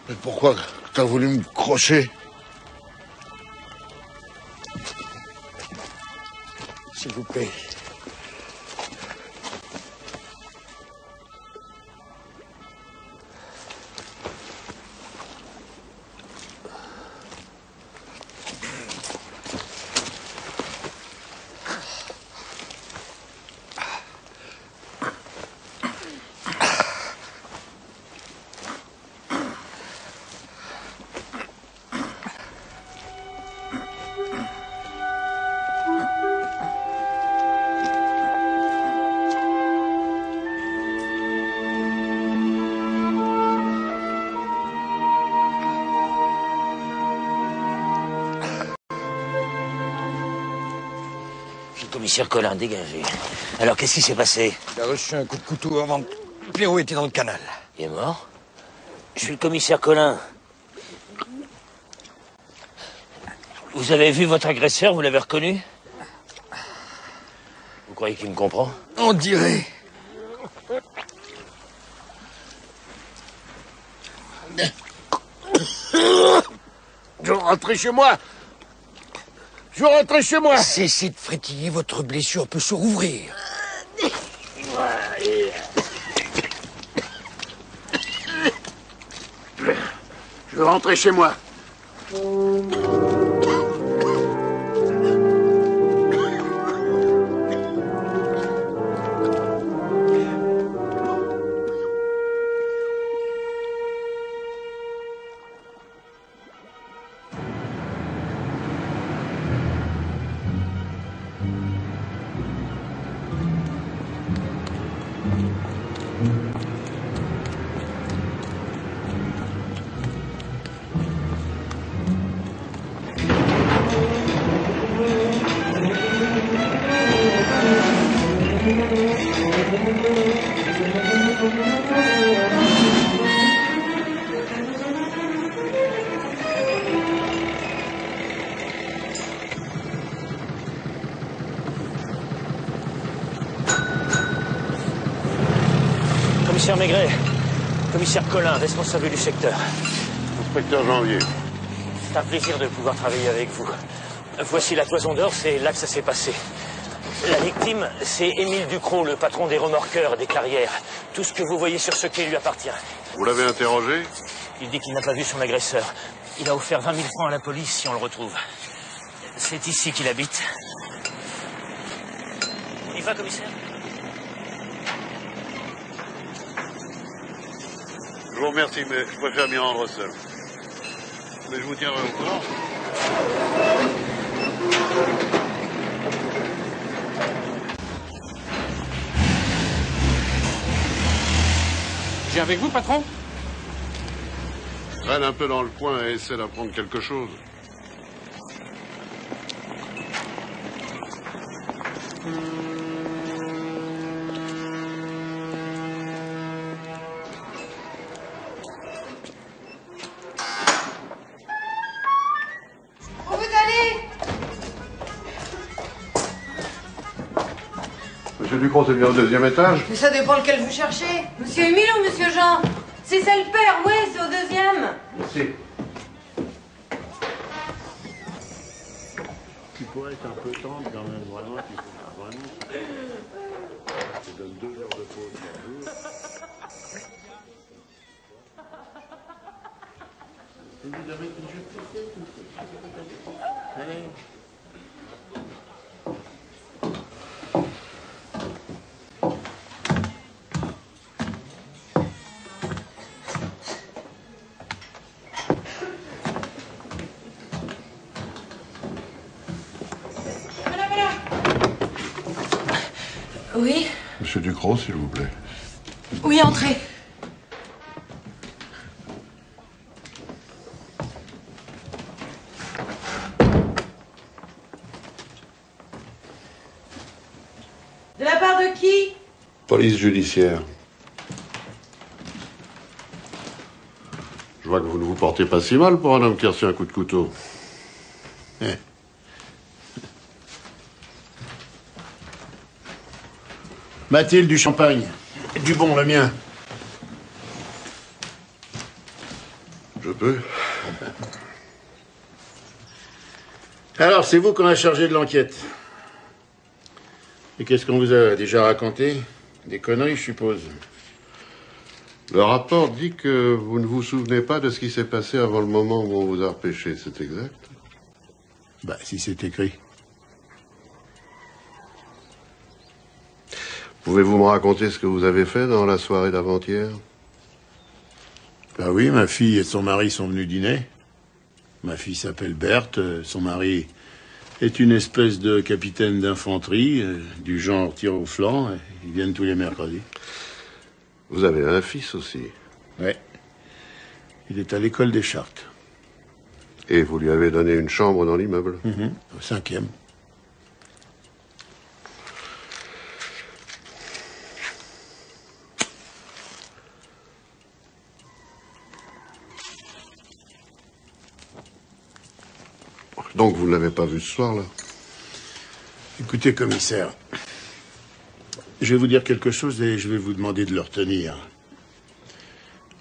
Mais pourquoi t'as voulu me crocher? S'il vous plaît. Commissaire Collin, dégagez. Alors, qu'est-ce qui s'est passé? Il a reçu un coup de couteau avant que Pierrot était dans le canal. Il est mort? Je suis le commissaire Collin. Vous avez vu votre agresseur? Vous l'avez reconnu? Vous croyez qu'il me comprend? On dirait. Je veux rentrer chez moi. Je veux rentrer chez moi. Cessez de frétiller, votre blessure peut se rouvrir. Je veux rentrer chez moi. Commissaire Maigret, commissaire Collin, responsable du secteur. Inspecteur Janvier. C'est un plaisir de pouvoir travailler avec vous. Voici la Toison d'Or, c'est là que ça s'est passé. La victime, c'est Émile Ducrot, le patron des remorqueurs des Clairières. Tout ce que vous voyez sur ce quai lui appartient. Vous l'avez interrogé? Il dit qu'il n'a pas vu son agresseur. Il a offert 20 000 francs à la police si on le retrouve. C'est ici qu'il habite. On y va, commissaire? Je vous remercie, mais je préfère m'y rendre seul. Mais je vous tiendrai au courant. J'ai avec vous, patron? Traîne un peu dans le coin et essaie d'apprendre quelque chose. Où vous allez? Monsieur Ducrot, c'est bien au deuxième étage? Mais ça dépend lequel vous cherchez. Monsieur Émile ou Monsieur Jean? Si c'est le père, oui, c'est au deuxième. Merci. Tu pourrais être un peu tendre quand même, vraiment, Je te donne 2 heures de pause par jour. Vous avez une justice. Allez. Oui? Monsieur Ducrot, s'il vous plaît. Oui, entrez. De la part de qui? Police judiciaire. Je vois que vous ne vous portez pas si mal pour un homme qui a reçu un coup de couteau. Mathilde du champagne. Du bon, le mien. Je peux. Alors, c'est vous qu'on a chargé de l'enquête. Et qu'est-ce qu'on vous a déjà raconté? Des conneries, je suppose. Le rapport dit que vous ne vous souvenez pas de ce qui s'est passé avant le moment où on vous a repêché, c'est exact? Bah, si c'est écrit. Pouvez-vous me raconter ce que vous avez fait dans la soirée d'avant-hier? Bah oui, ma fille et son mari sont venus dîner. Ma fille s'appelle Berthe, son mari est une espèce de capitaine d'infanterie, du genre tir au flanc. Ils viennent tous les mercredis. Vous avez un fils aussi. Ouais. Il est à l'école des Chartes. Et vous lui avez donné une chambre dans l'immeuble? Au 5e. Donc vous ne l'avez pas vu ce soir-là? Écoutez, commissaire, je vais vous dire quelque chose et je vais vous demander de le retenir.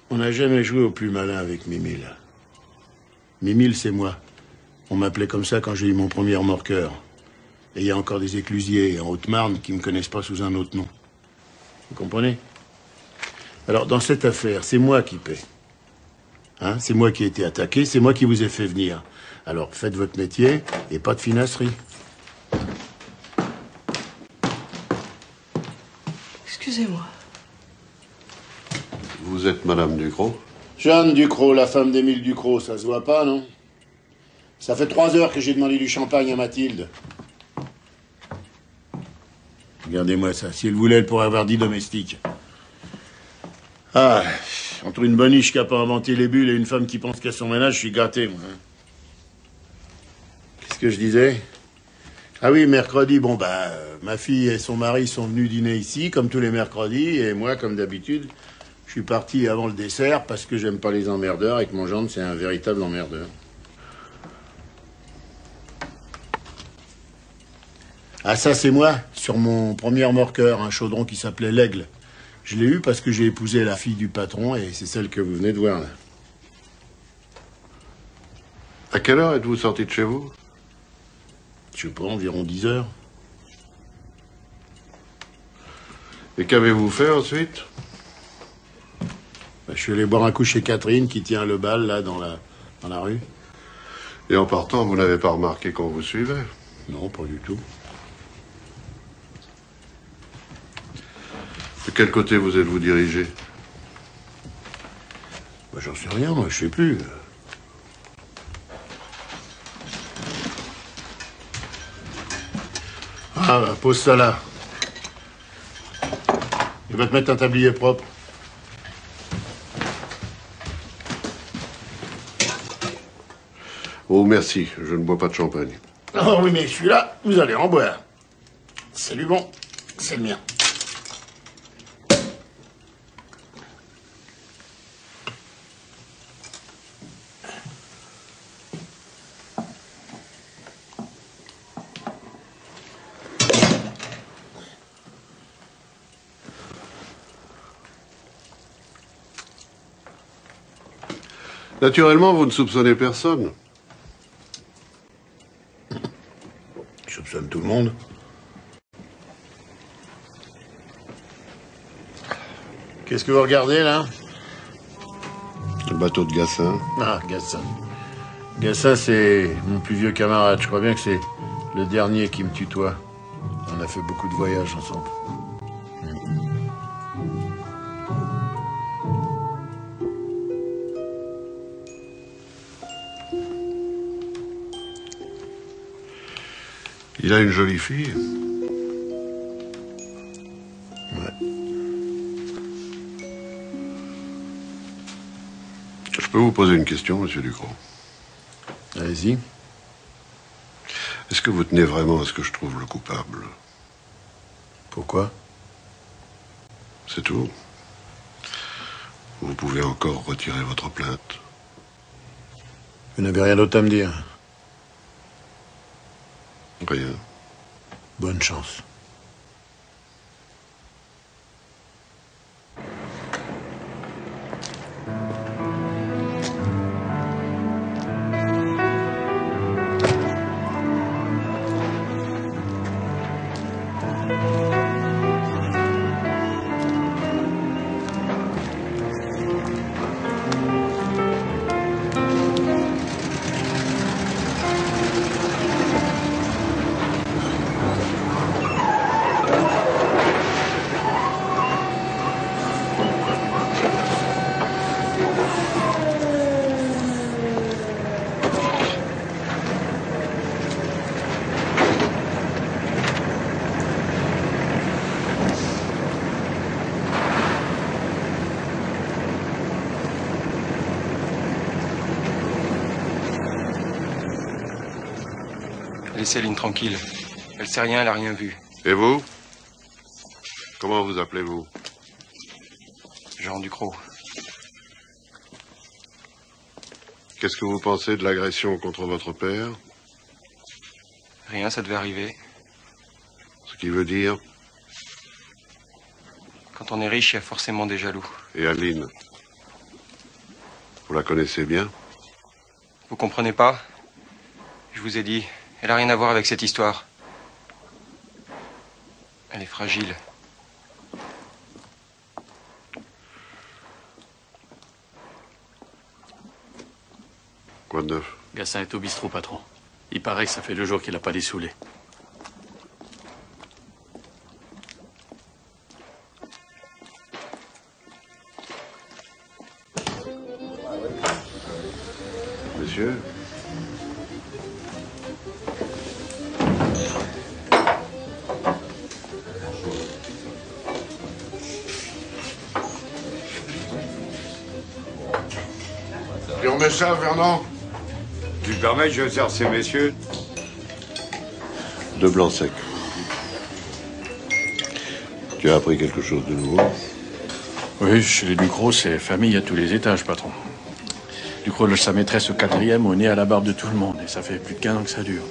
On n'a jamais joué au plus malin avec Mimile. Mimile, c'est moi. On m'appelait comme ça quand j'ai eu mon premier remorqueur. Et il y a encore des éclusiers en Haute-Marne qui ne me connaissent pas sous un autre nom. Vous comprenez? Alors, dans cette affaire, c'est moi qui paie. Hein? C'est moi qui ai été attaqué, c'est moi qui vous ai fait venir. Alors, faites votre métier et pas de finasserie. Excusez-moi. Vous êtes Madame Ducrot? Jeanne Ducrot, la femme d'Émile Ducrot, ça se voit pas, non? Ça fait 3 heures que j'ai demandé du champagne à Mathilde. Regardez-moi ça. Si elle voulait, elle pourrait avoir 10 domestiques. Ah, entre une boniche qui n'a pas inventé les bulles et une femme qui pense qu'à son ménage, je suis gâté, moi. Qu'est-ce que je disais? Ah oui, mercredi, bon, ma fille et son mari sont venus dîner ici, comme tous les mercredis, et moi, comme d'habitude, je suis parti avant le dessert parce que j'aime pas les emmerdeurs et que mon gendre, c'est un véritable emmerdeur. Ah, ça, c'est moi, sur mon premier remorqueur, un chaudron qui s'appelait l'Aigle. Je l'ai eu parce que j'ai épousé la fille du patron et c'est celle que vous venez de voir, là. À quelle heure êtes-vous sorti de chez vous? Je sais pas, environ 10 heures. Et qu'avez-vous fait ensuite? Je suis allé boire un coup chez Catherine qui tient le bal, là, dans la rue. Et en partant, vous n'avez pas remarqué qu'on vous suivait? Non, pas du tout. De quel côté vous êtes-vous dirigé? J'en sais rien, moi, je sais plus. bah, pose ça là. Il va te mettre un tablier propre. Oh, merci, je ne bois pas de champagne. Oh oui, mais celui-là, vous allez en boire. C'est du bon, c'est le mien. Naturellement, vous ne soupçonnez personne. Je soupçonne tout le monde. Qu'est-ce que vous regardez, là? Le bateau de Gassin. Ah, Gassin. Gassin, c'est mon plus vieux camarade. Je crois bien que c'est le dernier qui me tutoie. On a fait beaucoup de voyages ensemble. Il a une jolie fille. Ouais. Je peux vous poser une question, monsieur Ducrot? Allez-y. Est-ce que vous tenez vraiment à ce que je trouve le coupable? Pourquoi? C'est tout. Vous pouvez encore retirer votre plainte. Vous n'avez rien d'autre à me dire? Rien. Bonne chance. Laissez Céline tranquille. Elle sait rien, elle a rien vu. Et vous? Comment vous appelez-vous? Jean Ducrot. Qu'est-ce que vous pensez de l'agression contre votre père? Rien, ça devait arriver. Ce qui veut dire? Quand on est riche, il y a forcément des jaloux. Et Aline? Vous la connaissez bien? Vous comprenez pas? Je vous ai dit, elle a rien à voir avec cette histoire. Elle est fragile. Quoi de neuf? Gassin est au bistrot, patron. Il paraît que ça fait 2 jours qu'il n'a pas dessoulé. Monsieur? Et on met ça, Fernand? Tu permets, je sers ces messieurs? 2 blancs secs. Tu as appris quelque chose de nouveau? Oui, chez les Ducrot, c'est famille à tous les étages, patron. Ducrot loge sa maîtresse au 4e, au nez à la barbe de tout le monde. Et ça fait plus de 15 ans que ça dure.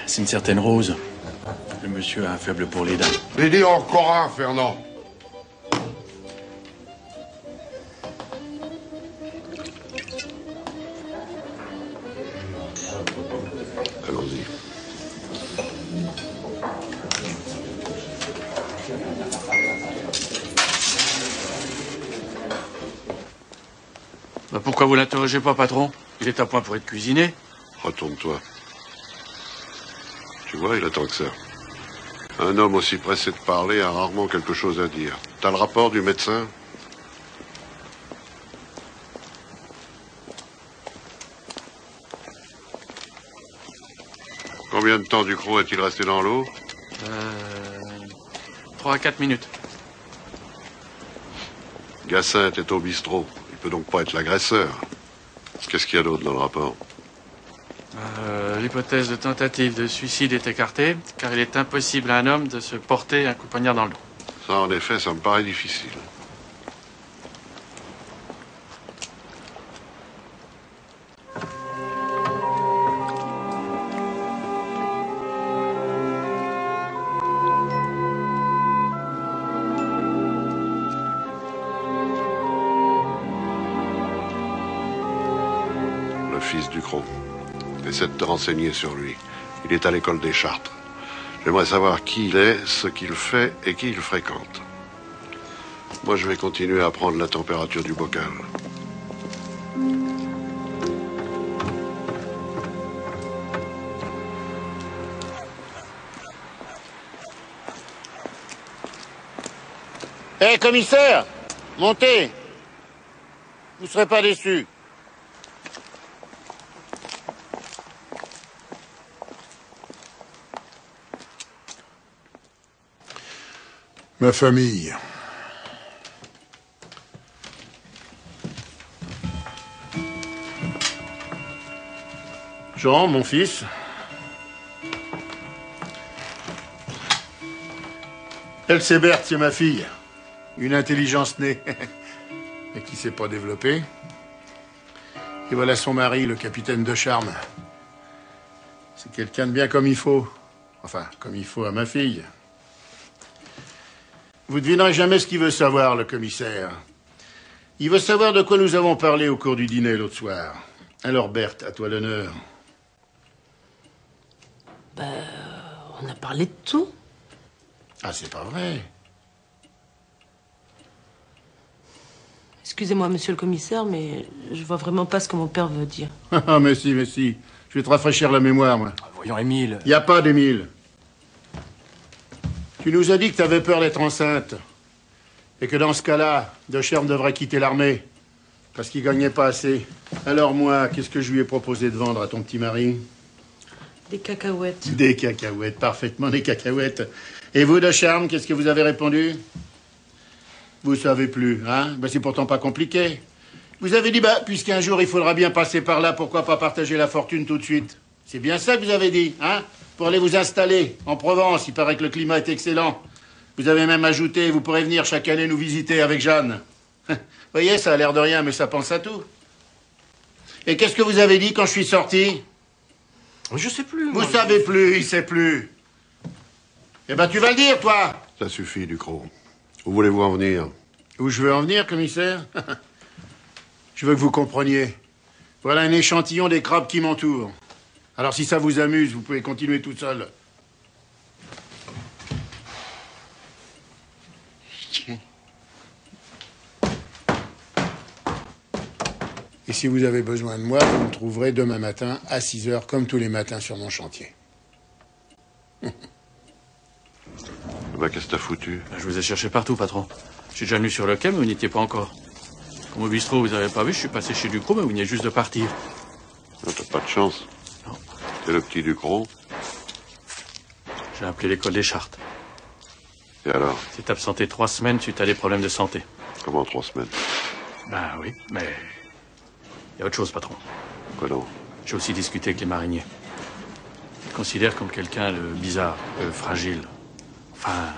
C'est une certaine Rose. Le monsieur a un faible pour les dames. Il dit encore un, Fernand. Allons-y. Bah pourquoi vous l'interrogez pas, patron? Il est à point pour être cuisiné. Retourne-toi. Tu vois, il attend que ça. Un homme aussi pressé de parler a rarement quelque chose à dire. T'as le rapport du médecin? Combien de temps Ducrot est-il resté dans l'eau? 3 à 4 minutes. Gassin était au bistrot. Il peut donc pas être l'agresseur. Qu'est-ce qu'il y a d'autre dans le rapport? L'hypothèse de tentative de suicide est écartée, car il est impossible à un homme de se porter un coup de poignard dans le dos. Ça, en effet, ça me paraît difficile. Le fils Ducrot. Essaie de te renseigner sur lui. Il est à l'école des Chartres. J'aimerais savoir qui il est, ce qu'il fait et qui il fréquente. Moi, je vais continuer à prendre la température du bocal. Hé, commissaire, montez. Vous ne serez pas déçus. Ma famille. Jean, mon fils. Elsie Berthe, c'est ma fille. Une intelligence née, mais qui ne s'est pas développée. Et voilà son mari, le capitaine de Charme. C'est quelqu'un de bien comme il faut. Enfin, comme il faut à ma fille. Vous ne devinerez jamais ce qu'il veut savoir, le commissaire. Il veut savoir de quoi nous avons parlé au cours du dîner l'autre soir. Alors, Berthe, à toi l'honneur. On a parlé de tout. Ah, c'est pas vrai. Excusez-moi, monsieur le commissaire, mais je vois vraiment pas ce que mon père veut dire. Ah, mais si, mais si. Je vais te rafraîchir la mémoire, moi. Voyons, Émile. Il n'y a pas d'Émile. Tu nous as dit que tu avais peur d'être enceinte. Et que dans ce cas-là, De Charme devrait quitter l'armée. Parce qu'il gagnait pas assez. Alors moi, qu'est-ce que je lui ai proposé de vendre à ton petit mari? Des cacahuètes. Des cacahuètes, parfaitement des cacahuètes. Et vous, De Charme, qu'est-ce que vous avez répondu? Vous savez plus, hein? C'est pourtant pas compliqué. Vous avez dit, puisqu'un jour il faudra bien passer par là, pourquoi pas partager la fortune tout de suite? C'est bien ça que vous avez dit, hein? Pour aller vous installer en Provence, il paraît que le climat est excellent. Vous avez même ajouté, vous pourrez venir chaque année nous visiter avec Jeanne. Vous voyez, ça a l'air de rien, mais ça pense à tout. Et qu'est-ce que vous avez dit quand je suis sorti? Je sais plus. Vous savez plus, il sait plus. Eh ben, tu vas le dire, toi. Ça suffit, Ducrot. Où voulez-vous en venir? Où je veux en venir, commissaire? Je veux que vous compreniez. Voilà un échantillon des crabes qui m'entourent. Alors, si ça vous amuse, vous pouvez continuer tout seul. Et si vous avez besoin de moi, vous me trouverez demain matin à 6 h, comme tous les matins sur mon chantier. Qu'est-ce que t'as foutu? Je vous ai cherché partout, patron. Je suis déjà venu sur le quai, mais vous n'y étiez pas encore. Comme au bistrot, vous n'avez pas vu, je suis passé chez Ducrot, mais vous venez juste de partir. Non, t'as pas de chance. Non. C'est le petit Ducrot. J'ai appelé l'école des Chartres. Et alors? C'est absenté 3 semaines suite à des problèmes de santé. Comment 3 semaines? Oui, mais... il y a autre chose, patron. Quoi donc? J'ai aussi discuté avec les mariniers. Ils te considèrent comme quelqu'un de bizarre, fragile. Enfin,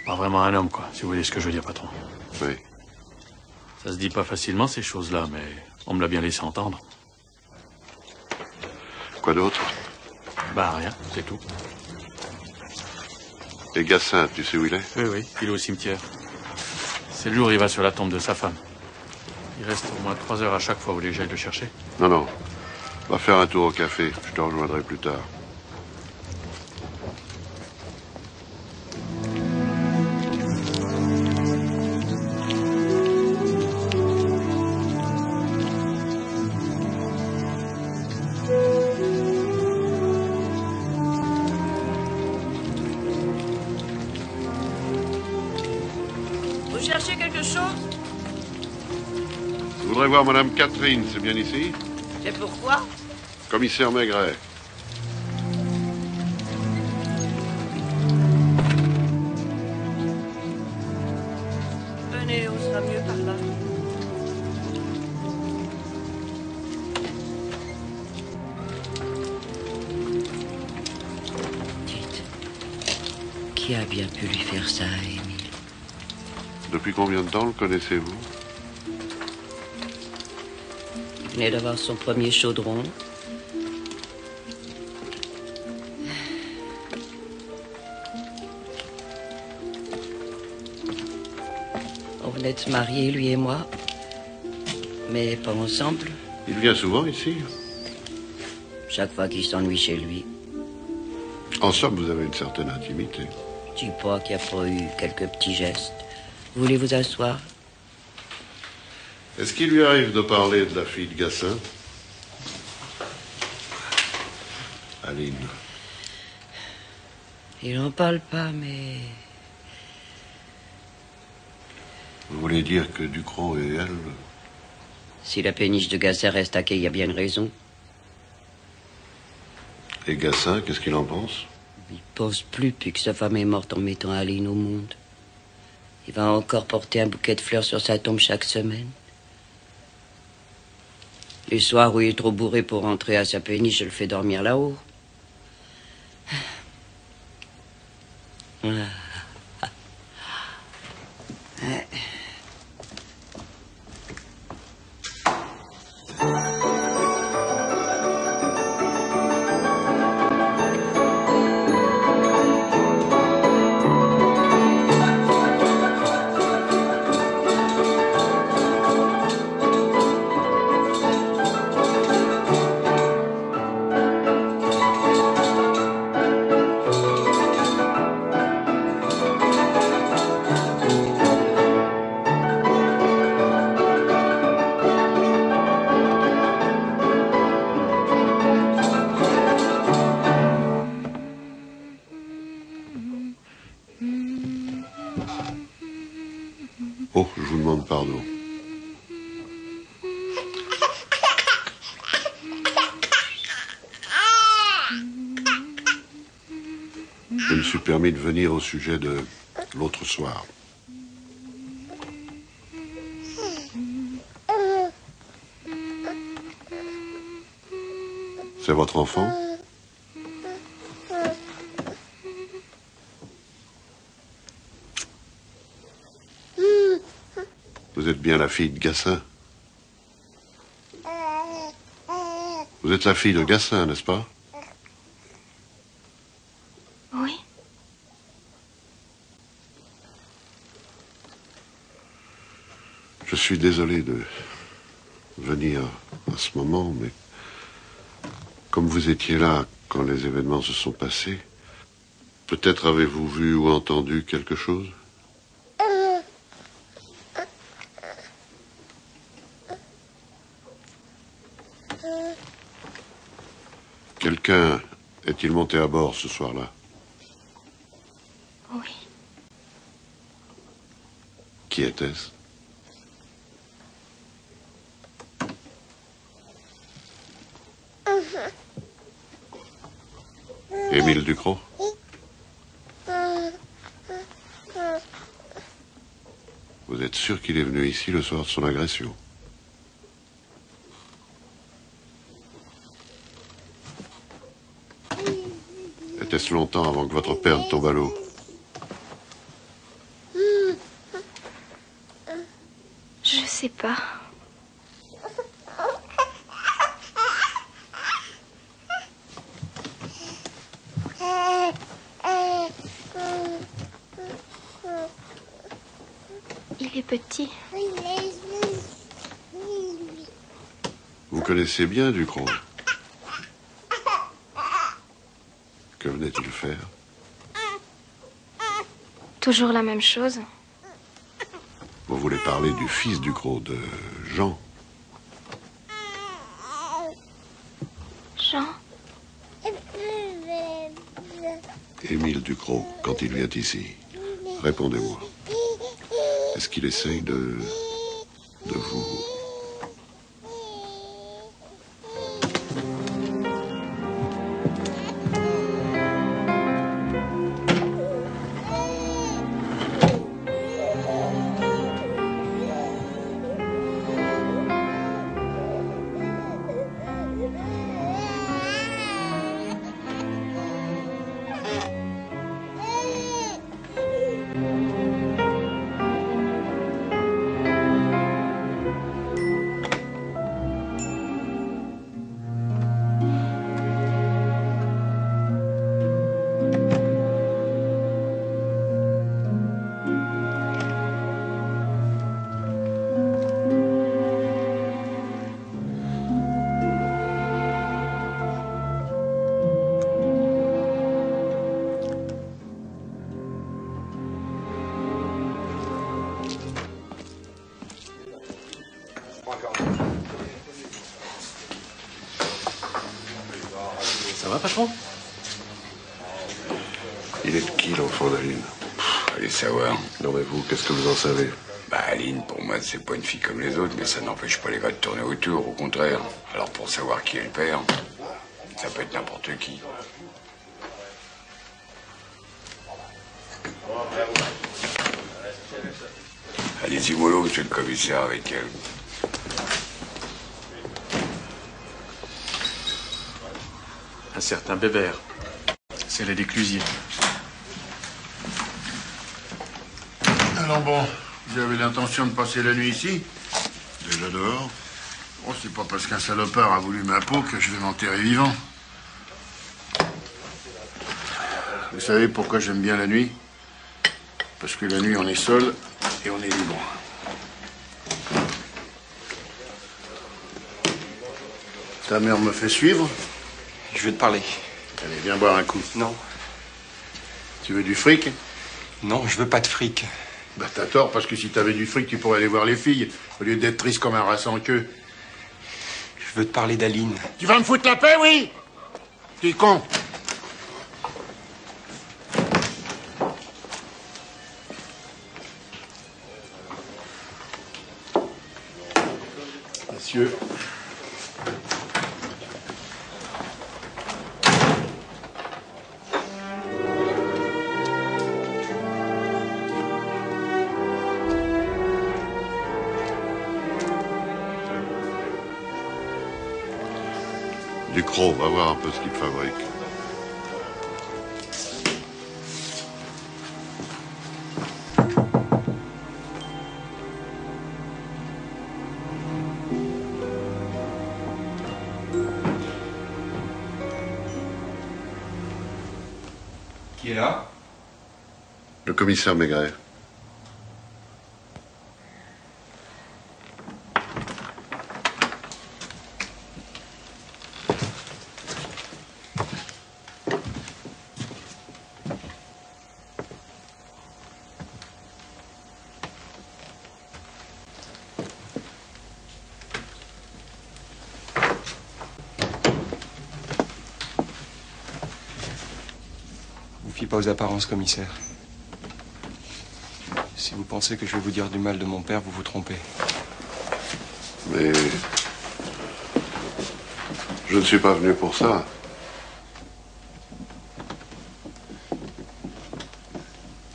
pas vraiment un homme, quoi, si vous voyez ce que je veux dire, patron. Oui. Ça se dit pas facilement, ces choses-là, mais on me l'a bien laissé entendre. Quoi d'autre? Rien, c'est tout. Et Gassin, tu sais où il est? Oui, il est au cimetière. C'est le jour où il va sur la tombe de sa femme. Il reste au moins 3 heures à chaque fois, vous voulez que j'aille le chercher? Non. Va faire un tour au café. Je te rejoindrai plus tard. Vous cherchez quelque chose? Je voudrais voir Madame Catherine, c'est bien ici? Et pourquoi? Commissaire Maigret. Qui a bien pu lui faire ça, Émile? Depuis combien de temps le connaissez-vous? Il venait d'avoir son premier chaudron. On venait de se marier, lui et moi. Mais pas ensemble. Il vient souvent ici? Chaque fois qu'il s'ennuie chez lui. En somme, vous avez une certaine intimité. Je dis pas qu'il n'y a pas eu quelques petits gestes. Voulez vous asseoir? Est-ce qu'il lui arrive de parler de la fille de Gassin? Aline. Il n'en parle pas, mais... Vous voulez dire que Ducrot et elle... Si la péniche de Gassin reste à quai, il y a bien une raison. Et Gassin, qu'est-ce qu'il en pense? Il pense plus depuis que sa femme est morte en mettant Aline au monde. Il va encore porter un bouquet de fleurs sur sa tombe chaque semaine. Les soirs où il est trop bourré pour rentrer à sa péniche, je le fais dormir là-haut. Oh, je vous demande pardon. Je me suis permis de venir au sujet de l'autre soir. C'est votre enfant? Vous êtes bien la fille de Gassin? Vous êtes la fille de Gassin, n'est-ce pas? Oui. Je suis désolé de venir à ce moment, mais comme vous étiez là quand les événements se sont passés, peut-être avez-vous vu ou entendu quelque chose? Quelqu'un est-il monté à bord ce soir-là? Oui. Qui était-ce? Émile Ducrot? Vous êtes sûr qu'il est venu ici le soir de son agression? Était-ce longtemps avant que votre père ne tombe à l'eau? Je sais pas. Il est petit. Vous connaissez bien Ducrot? Que venait-il faire? Toujours la même chose. Vous voulez parler du fils Ducrot, de Jean? Jean? Émile Ducrot, quand il vient ici, répondez-moi. Est-ce qu'il essaye de vous... Ça va, patron? Il est de qui, l'enfant d'Aline? Allez savoir. Non, mais vous, qu'est-ce que vous en savez? Bah, Aline, pour moi, c'est pas une fille comme les autres, mais ça n'empêche pas les gars de tourner autour, au contraire. Alors, pour savoir qui est le père, ça peut être n'importe qui. Allez-y, mollo, monsieur le commissaire, avec elle. Un certain Bébert. C'est les déclusiers. Alors bon, vous avez l'intention de passer la nuit ici? Déjà dehors? Oh, c'est pas parce qu'un salopard a voulu ma peau que je vais m'enterrer vivant. Vous savez pourquoi j'aime bien la nuit? Parce que la nuit, on est seul et on est libre. Ta mère me fait suivre? Je veux te parler. Allez, viens boire un coup. Non. Tu veux du fric? Non, je veux pas de fric. Bah, t'as tort, parce que si t'avais du fric, tu pourrais aller voir les filles, au lieu d'être triste comme un rat sans queue. Je veux te parler d'Aline. Tu vas me foutre la paix, oui? T'es con. Messieurs. Ducrot, va voir un peu ce qu'il fabrique. Qui est là? Le commissaire Maigret. Pas aux apparences, commissaire. Si vous pensez que je vais vous dire du mal de mon père, vous vous trompez. Mais je ne suis pas venu pour ça.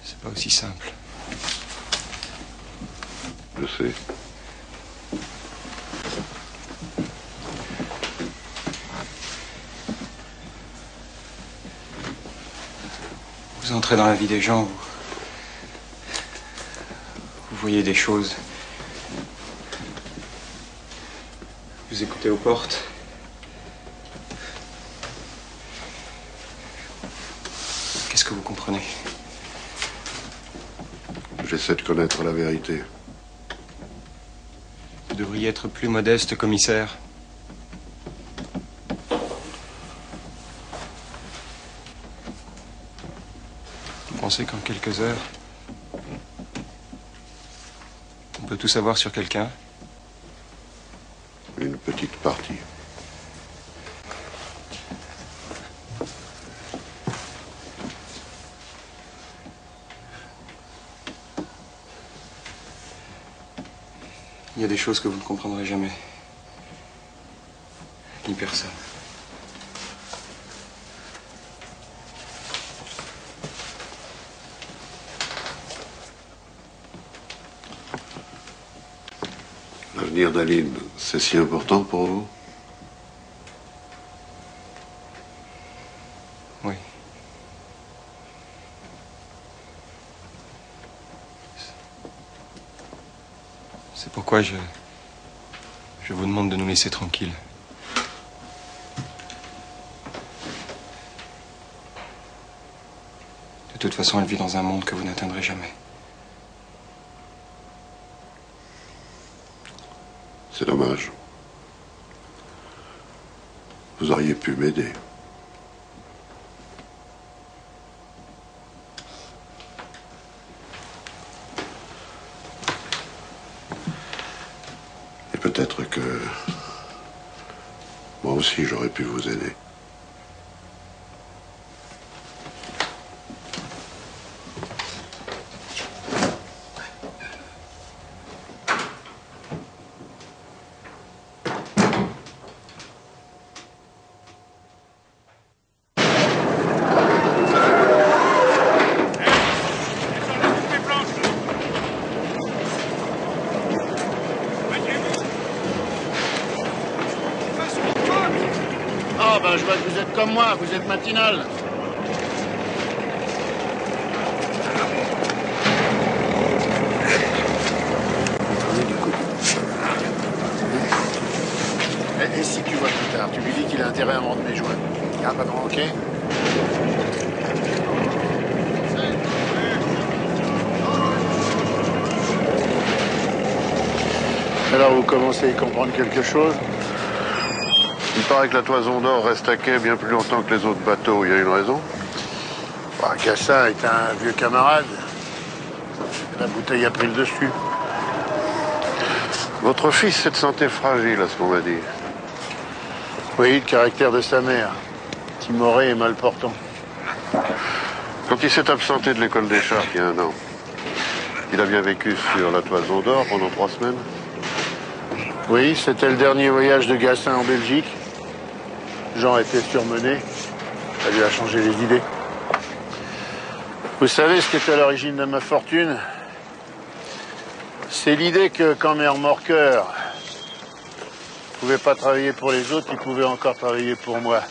C'est pas aussi simple. Je sais. Vous entrez dans la vie des gens, vous voyez des choses. Vous écoutez aux portes. Qu'est-ce que vous comprenez? J'essaie de connaître la vérité. Vous devriez être plus modeste, commissaire. Vous pensez qu'en quelques heures, on peut tout savoir sur quelqu'un? Une petite partie. Il y a des choses que vous ne comprendrez jamais. Ni personne. L'avenir d'Aline, c'est si important pour vous? Oui. C'est pourquoi je vous demande de nous laisser tranquilles. De toute façon, elle vit dans un monde que vous n'atteindrez jamais. C'est dommage. Vous auriez pu m'aider. Et peut-être que moi aussi j'aurais pu vous aider. Ah, ben je vois que vous êtes comme moi, vous êtes matinal. Et si tu vois plus tard, tu lui dis qu'il a intérêt à me rendre mes joints. Ah, patron, ok? Alors, vous commencez à y comprendre quelque chose? Il paraît que la Toison d'Or reste à quai bien plus longtemps que les autres bateaux. Il y a une raison? Bah, Gassin est un vieux camarade. La bouteille a pris le dessus. Votre fils est de santé fragile, à ce qu'on m'a dit. Oui, le caractère de sa mère. Timoré et mal portant. Quand il s'est absenté de l'école des Chartes il y a 1 an, il a bien vécu sur la Toison d'Or pendant 3 semaines? Oui, c'était le dernier voyage de Gassin en Belgique. Jean était surmené. Ça lui a changé les idées. Vous savez ce qui est à l'origine de ma fortune? C'est l'idée que quand mes remorqueurs ne pouvaient pas travailler pour les autres, ils pouvaient encore travailler pour moi.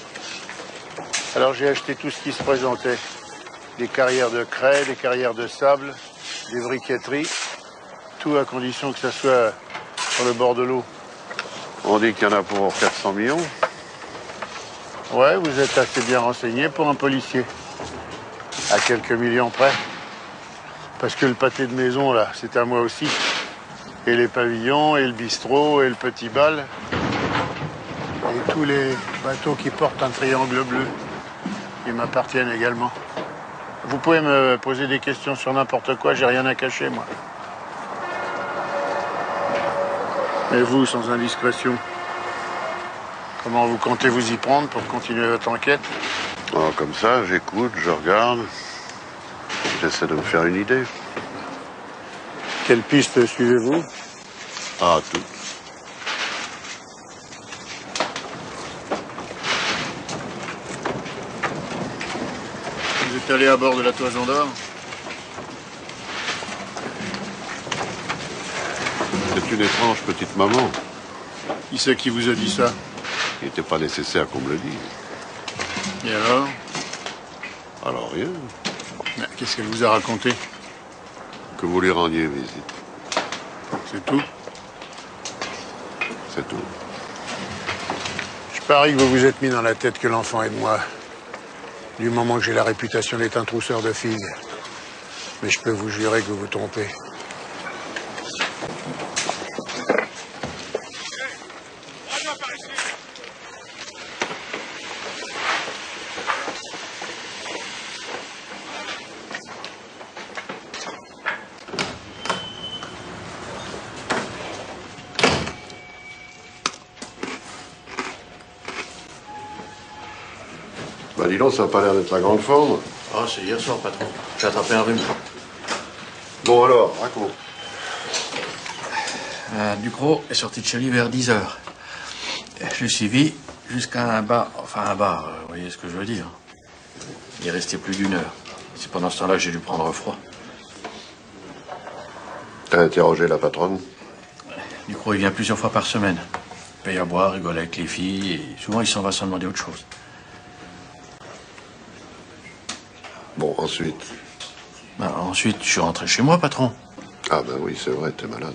Alors j'ai acheté tout ce qui se présentait. Des carrières de craie, des carrières de sable, des briqueteries. Tout à condition que ça soit sur le bord de l'eau. On dit qu'il y en a pour 400 millions. Ouais, vous êtes assez bien renseigné pour un policier. À quelques millions près. Parce que le pâté de maison, là, c'est à moi aussi. Et les pavillons, et le bistrot, et le petit bal. Et tous les bateaux qui portent un triangle bleu. Ils m'appartiennent également. Vous pouvez me poser des questions sur n'importe quoi, j'ai rien à cacher, moi. Et vous, sans indiscrétion, comment vous comptez vous y prendre pour continuer votre enquête? Oh, comme ça, j'écoute, je regarde. J'essaie de me faire une idée. Quelle piste suivez-vous? Ah, tout. Vous êtes allé à bord de la Toison d'Or? C'est une étrange petite maman. Qui c'est qui vous a dit ça? Il n'était pas nécessaire qu'on me le dise. Et alors? Alors rien. Qu'est-ce qu'elle vous a raconté? Que vous lui rendiez visite. C'est tout? C'est tout. Je parie que vous vous êtes mis dans la tête que l'enfant est de moi. Du moment que j'ai la réputation d'être un trousseur de filles. Mais je peux vous jurer que vous vous trompez. Bah dis donc, ça n'a pas l'air d'être la grande forme. Oh, c'est hier soir, patron. J'ai attrapé un rhume. Bon alors, raconte. Ducrot est sorti de chez lui vers 10h. Je l'ai suivi jusqu'à un bar. Enfin, un bar, vous voyez ce que je veux dire. Il est resté plus d'1 heure. C'est pendant ce temps-là que j'ai dû prendre froid. T'as interrogé la patronne? Ducrot, il vient plusieurs fois par semaine. Il paye à boire, rigole avec les filles, et souvent il s'en va sans demander autre chose. Bon, ensuite? Ensuite, je suis rentré chez moi, patron. Ah ben oui, c'est vrai, t'es malade.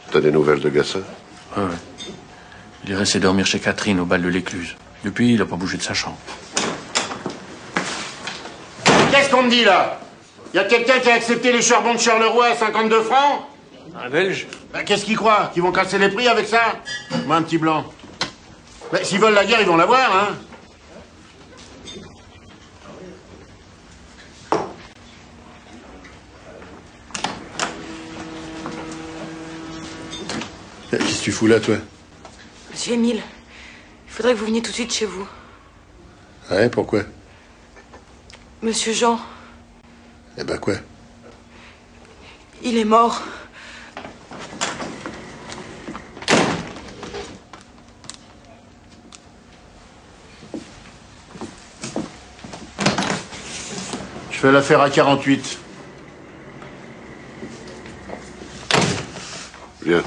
T'as des nouvelles de Gassin? Ouais. Il est resté dormir chez Catherine au bal de l'Écluse. Depuis, il n'a pas bougé de sa chambre. Qu'est-ce qu'on me dit, là? Y a quelqu'un qui a accepté les charbons de Charleroi à 52 francs? Un Belge? Qu'est-ce qu'ils croient? Qu'ils vont casser les prix avec ça? Moi, un petit blanc. S'ils veulent la guerre, ils vont l'avoir, hein? Qu'est-ce que tu fous là, toi? Monsieur Émile, il faudrait que vous veniez tout de suite chez vous. Ouais, pourquoi? Monsieur Jean, Eh ben quoi? il est mort. Je fais l'affaire à 48. Viens.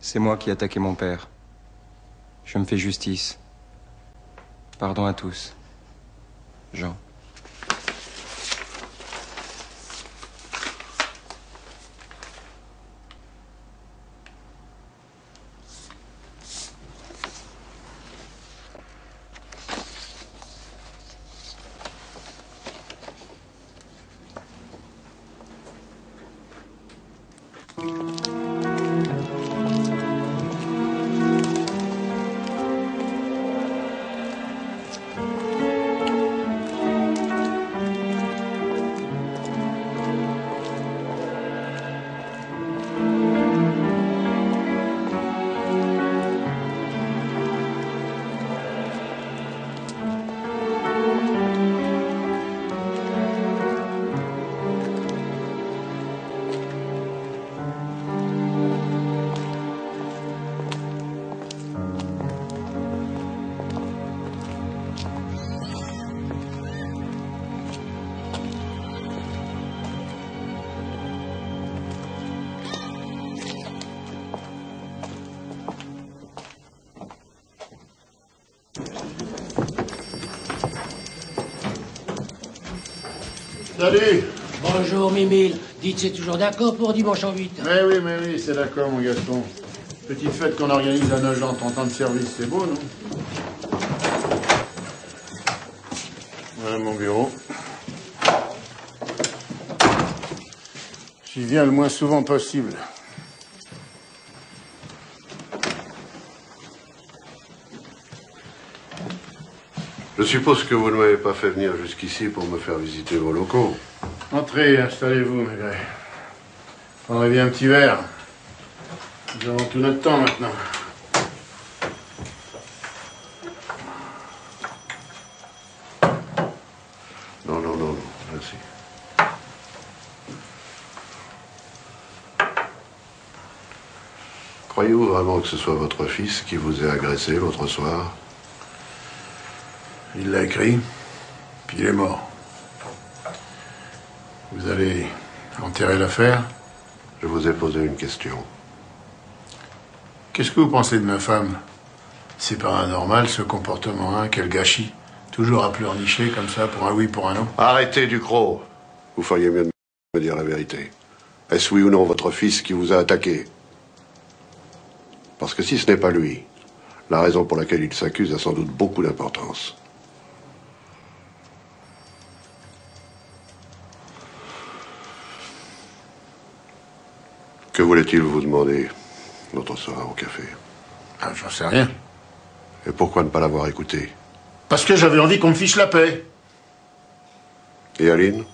C'est moi qui ai attaqué mon père. Je me fais justice. Pardon à tous. Jean. Salut. Bonjour, Mimile. Dites, c'est toujours d'accord pour dimanche en 8. Mais oui, c'est d'accord, mon Gaston. Petite fête qu'on organise à Nogent en temps de service, c'est beau, non? Voilà mon bureau. J'y viens le moins souvent possible. Je suppose que vous ne m'avez pas fait venir jusqu'ici pour me faire visiter vos locaux. Entrez, installez-vous, Maigret. Prendrez bien un petit verre. Nous avons tout notre temps maintenant. Non, merci. Croyez-vous vraiment que ce soit votre fils qui vous ait agressé l'autre soir? Il l'a écrit, puis il est mort. Vous allez enterrer l'affaire? Je vous ai posé une question. Qu'est-ce que vous pensez de ma femme? C'est pas anormal, ce comportement, hein, quel gâchis. Toujours à pleurnicher comme ça, pour un oui, pour un non. Arrêtez, Ducrot. Vous feriez mieux de me dire la vérité. Est-ce oui ou non votre fils qui vous a attaqué? Parce que si ce n'est pas lui, la raison pour laquelle il s'accuse a sans doute beaucoup d'importance. Que voulait-il vous demander l'autre soir au café? Ah, j'en sais rien. Et pourquoi ne pas l'avoir écouté? Parce que j'avais envie qu'on me fiche la paix. Et Aline?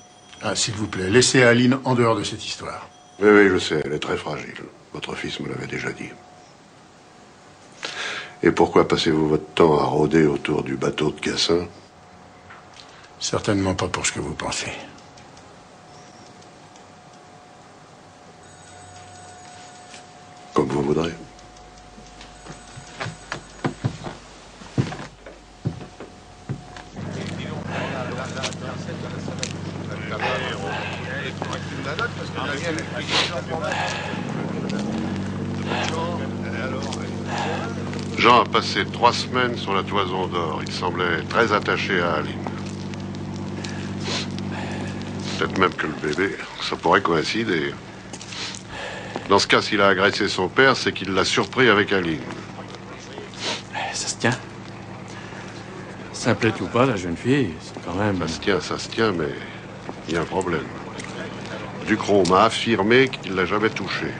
Ah, s'il vous plaît, laissez Aline en dehors de cette histoire. Oui, je sais, elle est très fragile. Votre fils me l'avait déjà dit. Et pourquoi passez-vous votre temps à rôder autour du bateau de Cassin? Certainement pas pour ce que vous pensez. Comme vous voudrez. Jean a passé 3 semaines sur la Toison d'Or. Il semblait très attaché à Aline. Peut-être même que le bébé, ça pourrait coïncider. Dans ce cas, s'il a agressé son père, c'est qu'il l'a surpris avec Aline. Ça se tient. Simple ou pas, la jeune fille, c'est quand même... Ça se tient, mais il y a un problème. Ducrot m'a affirmé qu'il l'a jamais touché.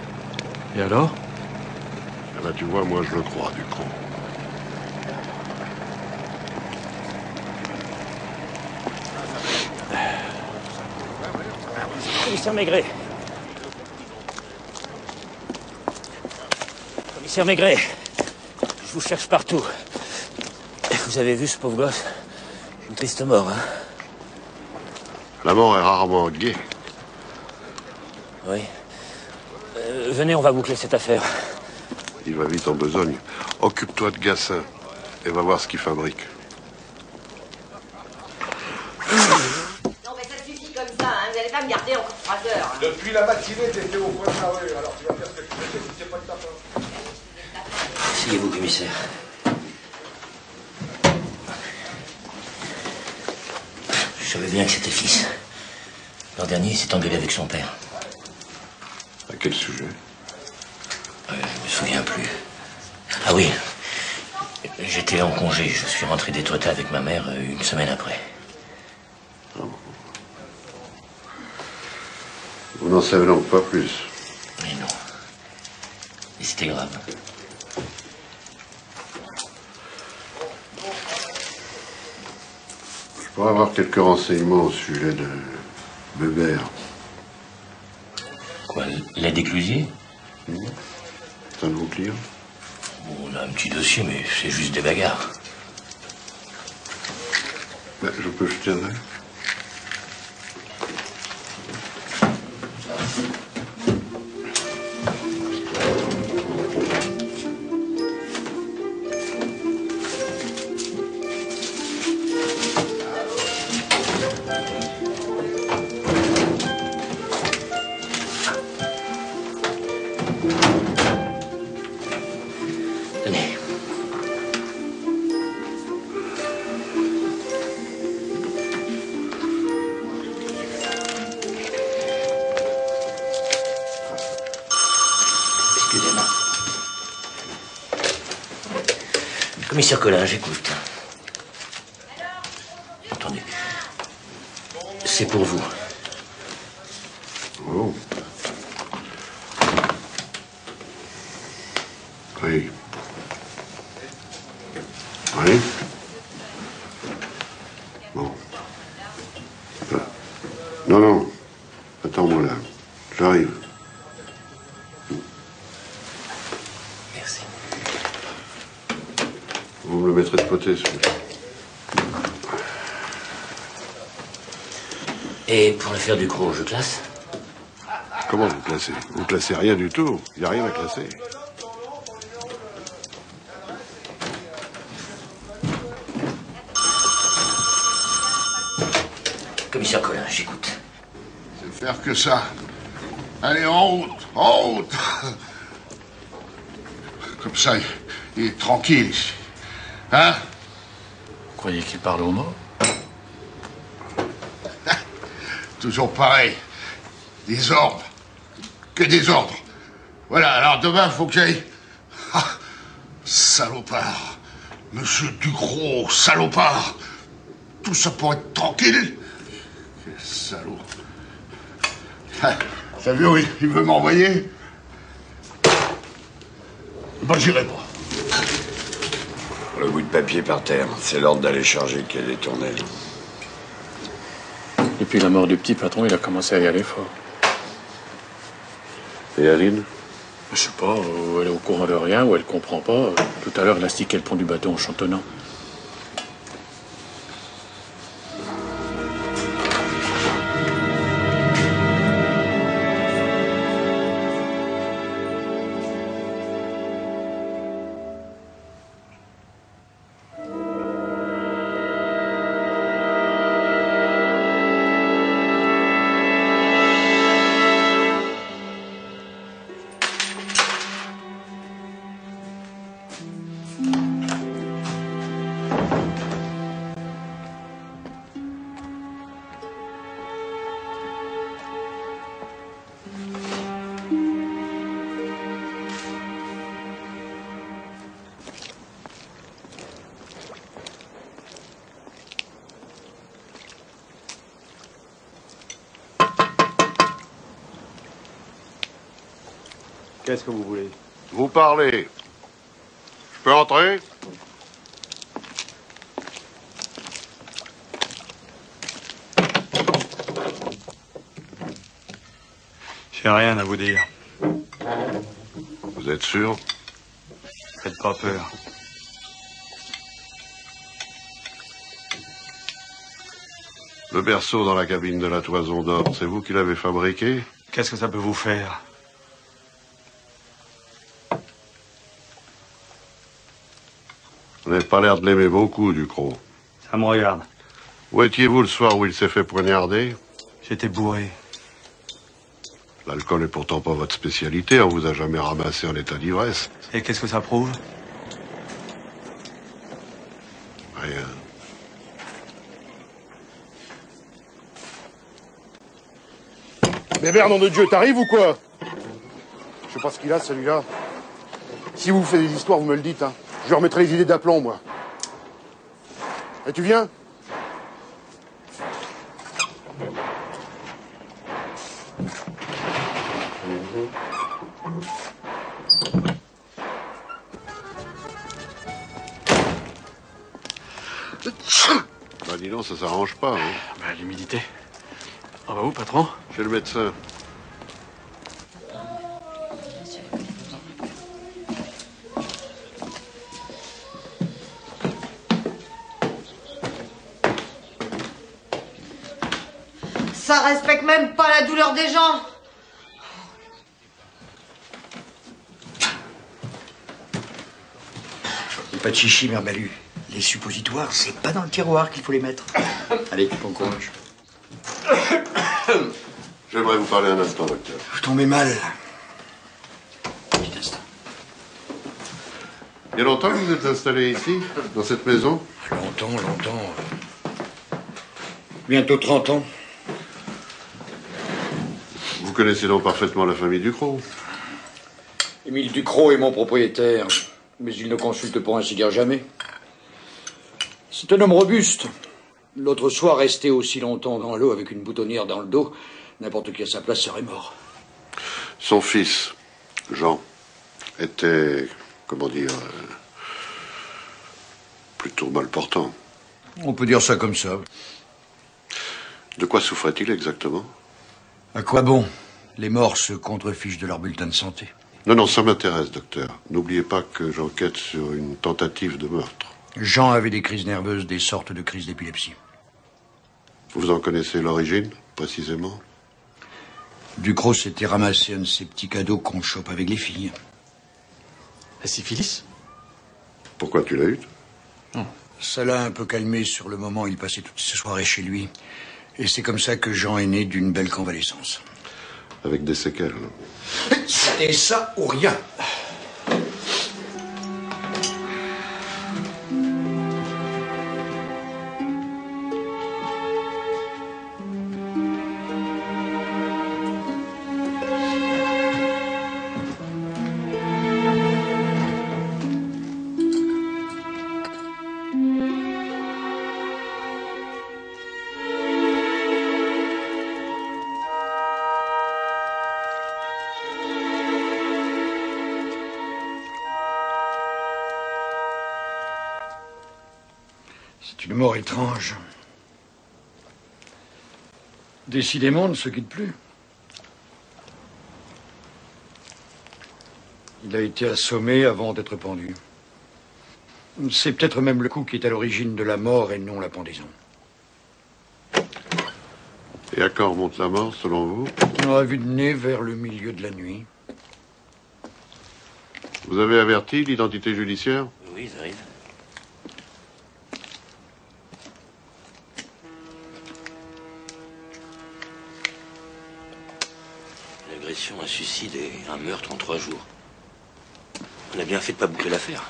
Et alors? Eh ben, tu vois, moi, je le crois, Ducrot. Commissaire Maigret. Commissaire Maigret, je vous cherche partout. Vous avez vu ce pauvre gosse? Une triste mort, hein? La mort est rarement gaie. Oui. Venez, on va boucler cette affaire. Il va vite en besogne. Occupe-toi de Gassin et va voir ce qu'il fabrique. Non, mais ça suffit comme ça, hein. Vous n'allez pas me garder encore 3 heures. Hein. Depuis la matinée, t'étais au coin de la rue, alors tu vas faire ce que tu fais, si c'est pas de ta faute. Asseyez-vous, commissaire. Je savais bien que c'était le fils. L'an dernier, il s'est engueulé avec son père. À quel sujet? Je me souviens plus. Ah oui. J'étais en congé. Je suis rentré d'Étretat avec ma mère 1 semaine après. Vous n'en savez donc pas plus? Mais non. Et c'était grave. Je pourrais avoir quelques renseignements au sujet de Bébert. Quoi, l'aide éclusier? C'est un nouveau client? On a un petit dossier, mais c'est juste des bagarres. Ben, je peux jeter un œil? Tenez. Excusez-moi. Commissaire Collin, j'écoute. Attendez. C'est pour vous. Oh. Oui. Oui. Bon. Non, non. Attends-moi là. J'arrive. Merci. Vous me le mettrez de côté, celui-là. Et pour l'affaire du Cros, je classe? Comment vous classez? Vous classez rien du tout. Il n'y a rien à classer. Commissaire Collin, j'écoute. C'est faire que ça. Allez, en route, en route. Comme ça, il est tranquille ici. Hein? Vous croyez qu'il parle aux morts? Toujours pareil. Des ordres. Que des ordres. Voilà, alors demain, faut que j'aille... Ah, salopard. Monsieur Ducrot, salopard. Tout ça pour être tranquille. Quel salaud. Ah, t'as vu où il veut m'envoyer? Ben, j'irai pas. Le bout de papier par terre, c'est l'ordre d'aller charger qu'il y a des tournelles. Depuis la mort du petit patron, il a commencé à y aller fort. Et Aline? Je sais pas, elle est au courant de rien, ou elle comprend pas. Tout à l'heure, elle a stické le pont du bateau en chantonnant. Qu'est-ce que vous voulez? Vous parlez. Je peux entrer? J'ai rien à vous dire. Vous êtes sûr? Faites pas peur. Le berceau dans la cabine de la Toison d'Or, c'est vous qui l'avez fabriqué? Qu'est-ce que ça peut vous faire? Vous n'avez pas l'air de l'aimer beaucoup, Ducrot. Ça me regarde. Où étiez-vous le soir où il s'est fait poignarder? J'étais bourré. L'alcool est pourtant pas votre spécialité, on vous a jamais ramassé en état d'ivresse. Et qu'est-ce que ça prouve? Rien. Bébert, nom de Dieu, t'arrives ou quoi? Je sais pas ce qu'il a, celui-là. Si vous faites des histoires, vous me le dites, hein. Je lui remettrai les idées d'aplomb, moi. Et tu viens? Bah dis donc, ça s'arrange pas, hein. Bah, l'humidité. On va où, patron? Chez le médecin. Ça respecte même pas la douleur des gens. Pas de chichi, mère Balu. Les suppositoires, c'est pas dans le tiroir qu'il faut les mettre. Allez, bon courage. J'aimerais vous parler un instant, docteur. Vous tombez mal. Petit instant. Il y a longtemps que vous êtes installé ici, dans cette maison? Longtemps. Bientôt 30 ans. Vous connaissez donc parfaitement la famille Ducrot? Émile Ducrot est mon propriétaire, mais il ne consulte pour ainsi dire jamais. C'est un homme robuste. L'autre soir, resté aussi longtemps dans l'eau avec une boutonnière dans le dos, n'importe qui à sa place serait mort. Son fils, Jean, était, comment dire, plutôt mal portant. On peut dire ça comme ça. De quoi souffrait-il exactement? À quoi bon? Les morts se contrefichent de leur bulletin de santé. Non, ça m'intéresse, docteur. N'oubliez pas que j'enquête sur une tentative de meurtre. Jean avait des crises nerveuses, des sortes de crises d'épilepsie. Vous en connaissez l'origine, précisément? Ducrot s'était ramassé un de ces petits cadeaux qu'on chope avec les filles. La syphilis? Pourquoi tu l'as eu? Ça l'a un peu calmé sur le moment. Il passait toutes ses soirées chez lui. Et c'est comme ça que Jean est né d'une belle convalescence. Avec des séquelles. C'était ça ou rien. C'est une mort étrange. Décidément, on ne se quitte plus. Il a été assommé avant d'être pendu. C'est peut-être même le coup qui est à l'origine de la mort et non la pendaison. Et à quand remonte la mort, selon vous? À vue de nez, vers le milieu de la nuit. Vous avez averti l'identité judiciaire? Oui, ils arrivent. Une agression, un suicide et un meurtre en 3 jours. On a bien fait de pas boucler l'affaire.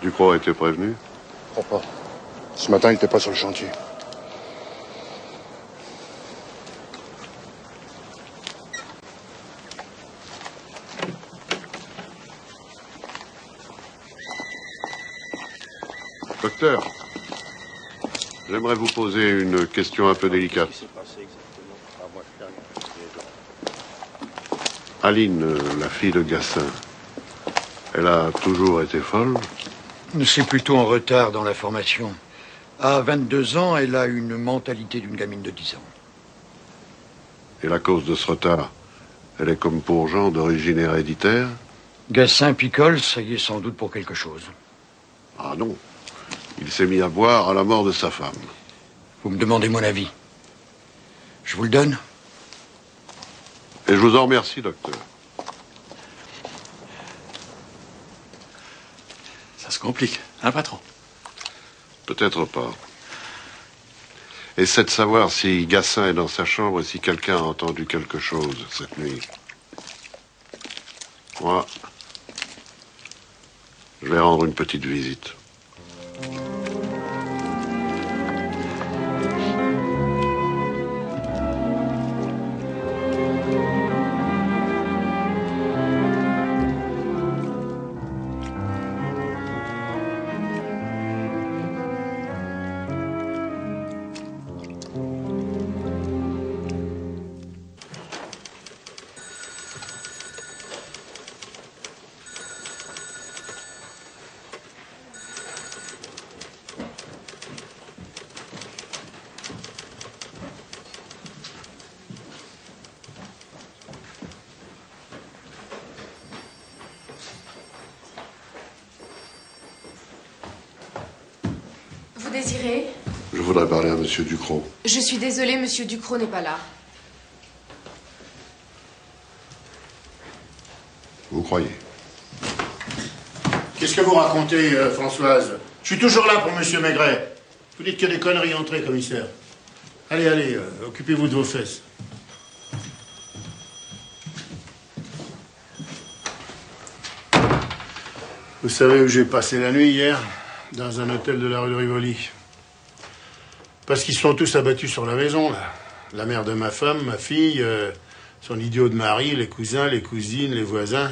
Ducrot a été prévenu? Je crois pas. Ce matin, il n'était pas sur le chantier. Docteur, j'aimerais vous poser une question un peu délicate. Aline, la fille de Gassin, elle a toujours été folle? C'est plutôt en retard dans la formation. À 22 ans, elle a une mentalité d'une gamine de 10 ans. Et la cause de ce retard, elle est comme pour Jean d'origine héréditaire? Gassin picole, ça y est sans doute pour quelque chose. Ah non. Il s'est mis à boire à la mort de sa femme. Vous me demandez mon avis. Je vous le donne? Et je vous en remercie, docteur. Ça se complique, hein, patron? Peut-être pas. Essaie de savoir si Gassin est dans sa chambre et si quelqu'un a entendu quelque chose cette nuit. Moi, je vais rendre une petite visite. Vous désirez? Je voudrais parler à Monsieur Ducrot. Je suis désolée, Monsieur Ducrot n'est pas là. Vous croyez? Qu'est-ce que vous racontez, Françoise? Je suis toujours là pour Monsieur Maigret. Vous dites que des conneries, entrez, commissaire. Allez, allez, occupez-vous de vos fesses. Vous savez où j'ai passé la nuit hier? Dans un hôtel de la rue de Rivoli. Parce qu'ils sont tous abattus sur la maison, là. La mère de ma femme, ma fille, son idiot de mari, les cousins, les cousines, les voisins.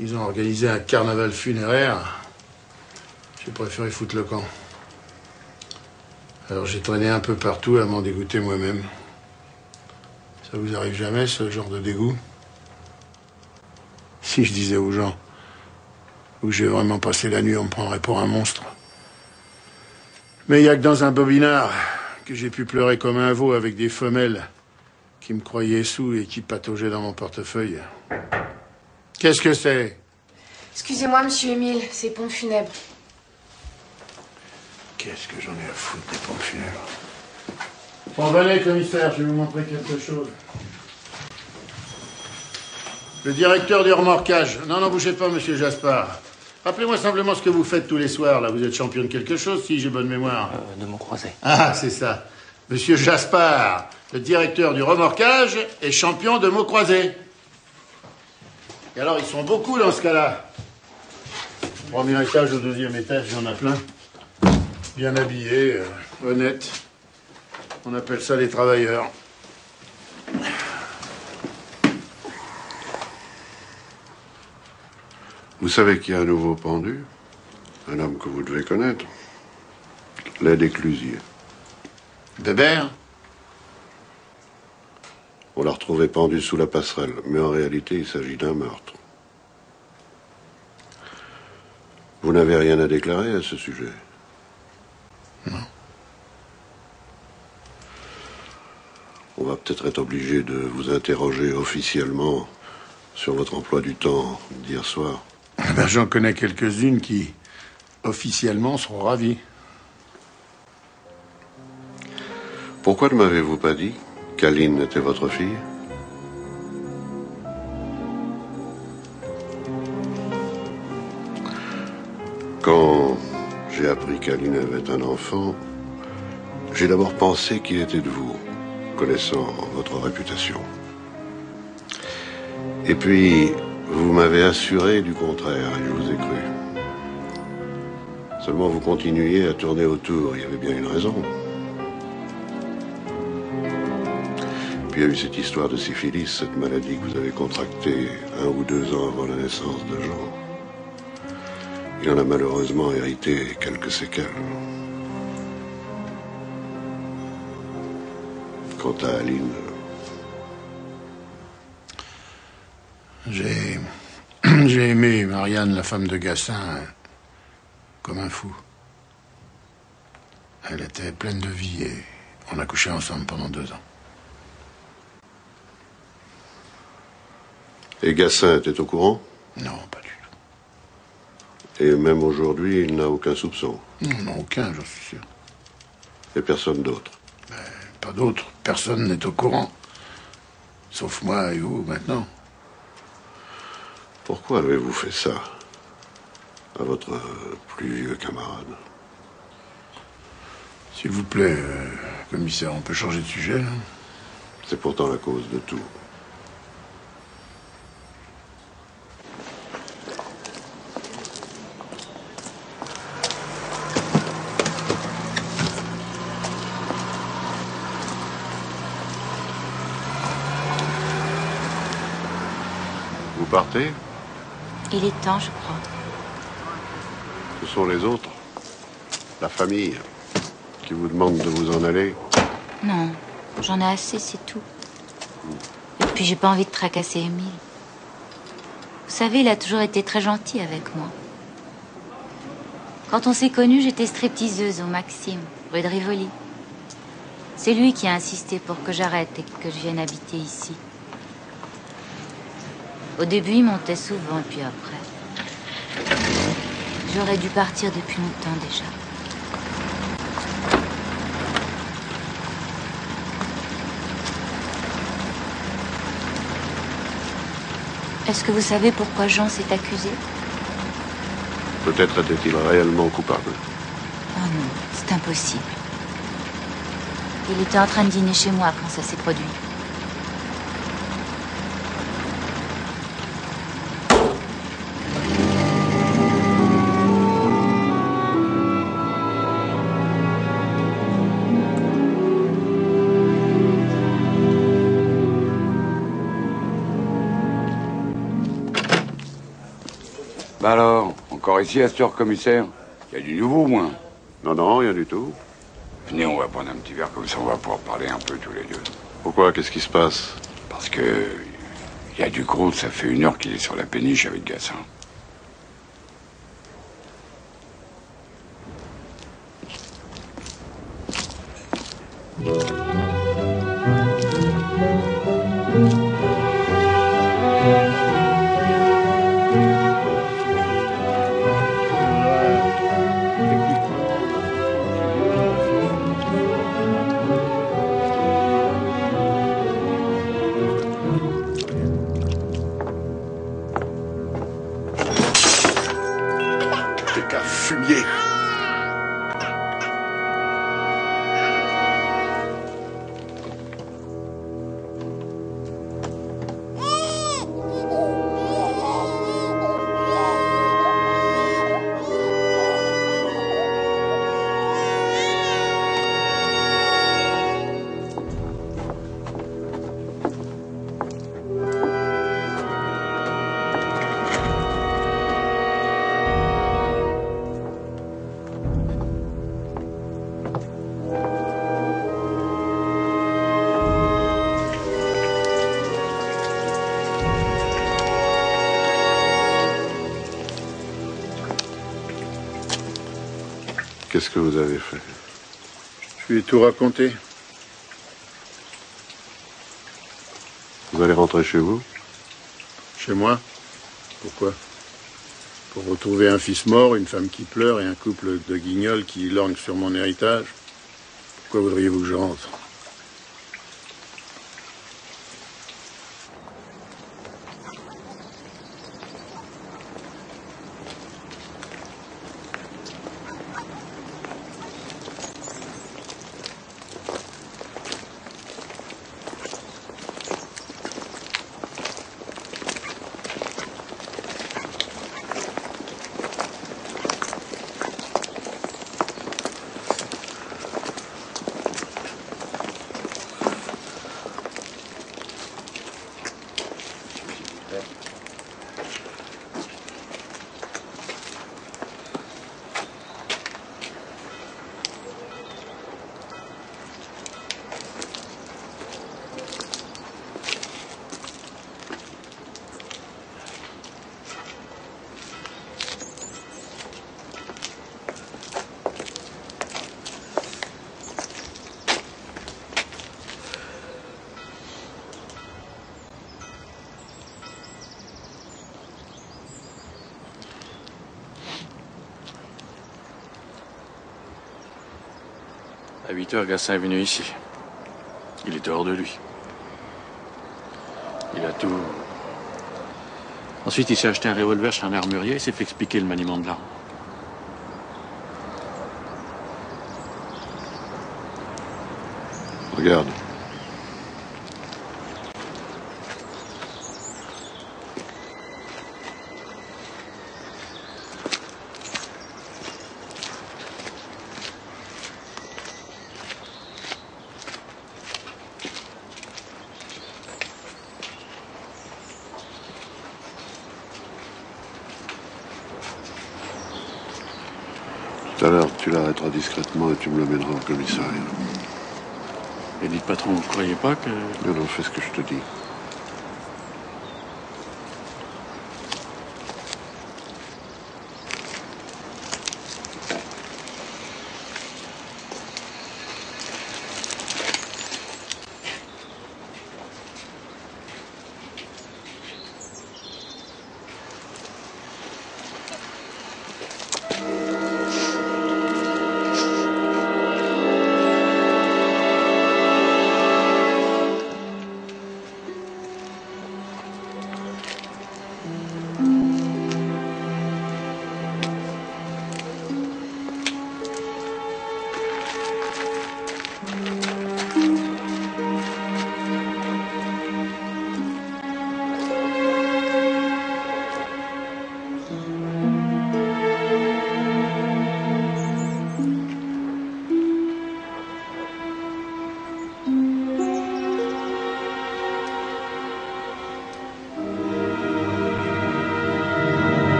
Ils ont organisé un carnaval funéraire. J'ai préféré foutre le camp. Alors j'ai traîné un peu partout à m'en dégoûter moi-même. Ça vous arrive jamais, ce genre de dégoût? Si je disais aux gens où j'ai vraiment passé la nuit, on me prendrait pour un monstre. Mais il n'y a que dans un bobinard que j'ai pu pleurer comme un veau avec des femelles qui me croyaient saoul et qui pataugeaient dans mon portefeuille. Qu'est-ce que c'est? Excusez-moi, Monsieur Émile, c'est pompes funèbres. Qu'est-ce que j'en ai à foutre des pompes funèbres? Bon, venez, commissaire, je vais vous montrer quelque chose. Le directeur du remorquage. Non, non, bougez pas, Monsieur Jaspard. Rappelez-moi simplement ce que vous faites tous les soirs, là. Vous êtes champion de quelque chose, si j'ai bonne mémoire. De mon croisé. Ah, c'est ça. Monsieur Jaspard, le directeur du remorquage, est champion de mots croisés. Et alors, ils sont beaucoup dans ce cas-là. Premier étage au deuxième étage, il y en a plein. Bien habillés, honnêtes. On appelle ça les travailleurs. Vous savez qu'il y a un nouveau pendu? Un homme que vous devez connaître. L'aide éclusier. Bébert? On l'a retrouvé pendu sous la passerelle, mais en réalité, il s'agit d'un meurtre. Vous n'avez rien à déclarer à ce sujet? Non. On va peut-être être obligé de vous interroger officiellement sur votre emploi du temps d'hier soir. Ben, j'en connais quelques-unes qui, officiellement, seront ravies. Pourquoi ne m'avez-vous pas dit qu'Aline était votre fille? Quand j'ai appris qu'Aline avait un enfant, j'ai d'abord pensé qu'il était de vous, connaissant votre réputation. Et puis, vous m'avez assuré du contraire, et je vous ai cru. Seulement, vous continuiez à tourner autour, il y avait bien une raison. Puis il y a eu cette histoire de syphilis, cette maladie que vous avez contractée 1 ou 2 ans avant la naissance de Jean. Il en a malheureusement hérité quelques séquelles. Quant à Aline... J'ai aimé Marianne, la femme de Gassin, comme un fou. Elle était pleine de vie et on a couché ensemble pendant 2 ans. Et Gassin était au courant? Non, pas du tout. Et même aujourd'hui, il n'a aucun soupçon? Non, aucun, j'en suis sûr. Et personne d'autre? Pas d'autre. Personne n'est au courant. Sauf moi et vous, maintenant. Pourquoi avez-vous fait ça à votre plus vieux camarade? S'il vous plaît, commissaire, on peut changer de sujet, là? C'est pourtant la cause de tout. Vous partez? Il est temps, je crois. Ce sont les autres, la famille, qui vous demandent de vous en aller. Non, j'en ai assez, c'est tout. Et puis j'ai pas envie de tracasser Émile. Vous savez, il a toujours été très gentil avec moi. Quand on s'est connus, j'étais stripteaseuse au Maxime, rue de Rivoli. C'est lui qui a insisté pour que j'arrête et que je vienne habiter ici. Au début, il montait souvent, et puis après... J'aurais dû partir depuis longtemps déjà. Est-ce que vous savez pourquoi Jean s'est accusé? Peut-être était-il réellement coupable. Oh non, c'est impossible. Il était en train de dîner chez moi quand ça s'est produit. Bah alors, encore ici à cette heure, commissaire? Il y a du nouveau au moins? Non, rien du tout. Venez, on va prendre un petit verre comme ça, on va pouvoir parler un peu tous les deux. Pourquoi? Qu'est-ce qui se passe? Parce que... il y a Ducrot, ça fait 1 heure qu'il est sur la péniche avec Gassin. Fumier. Qu'est-ce que vous avez fait? Je lui ai tout raconté. Vous allez rentrer chez vous? Chez moi? Pourquoi? Pour retrouver un fils mort, une femme qui pleure et un couple de guignols qui lorgnent sur mon héritage. Pourquoi voudriez-vous que je rentre? À 8 heures, Gassin est venu ici. Il était hors de lui. Il a tout... Ensuite, il s'est acheté un revolver chez un armurier et s'est fait expliquer le maniement de l'arme. Regarde. Tout à l'heure, tu l'arrêteras discrètement et tu me l'amèneras au commissariat. Et dites patron, vous ne croyez pas que... Non, non, fais ce que je te dis.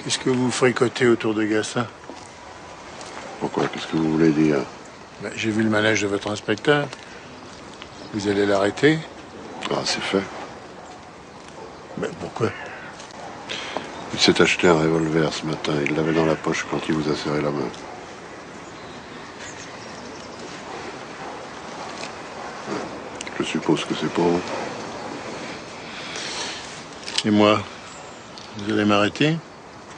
Qu'est-ce que vous fricotez autour de Gassin? Pourquoi? Qu'est-ce que vous voulez dire? Ben, j'ai vu le manège de votre inspecteur. Vous allez l'arrêter? Ah, c'est fait. Ben, pourquoi? Il s'est acheté un revolver ce matin. Il l'avait dans la poche quand il vous a serré la main. Je suppose que c'est pour vous. Et moi? Vous allez m'arrêter?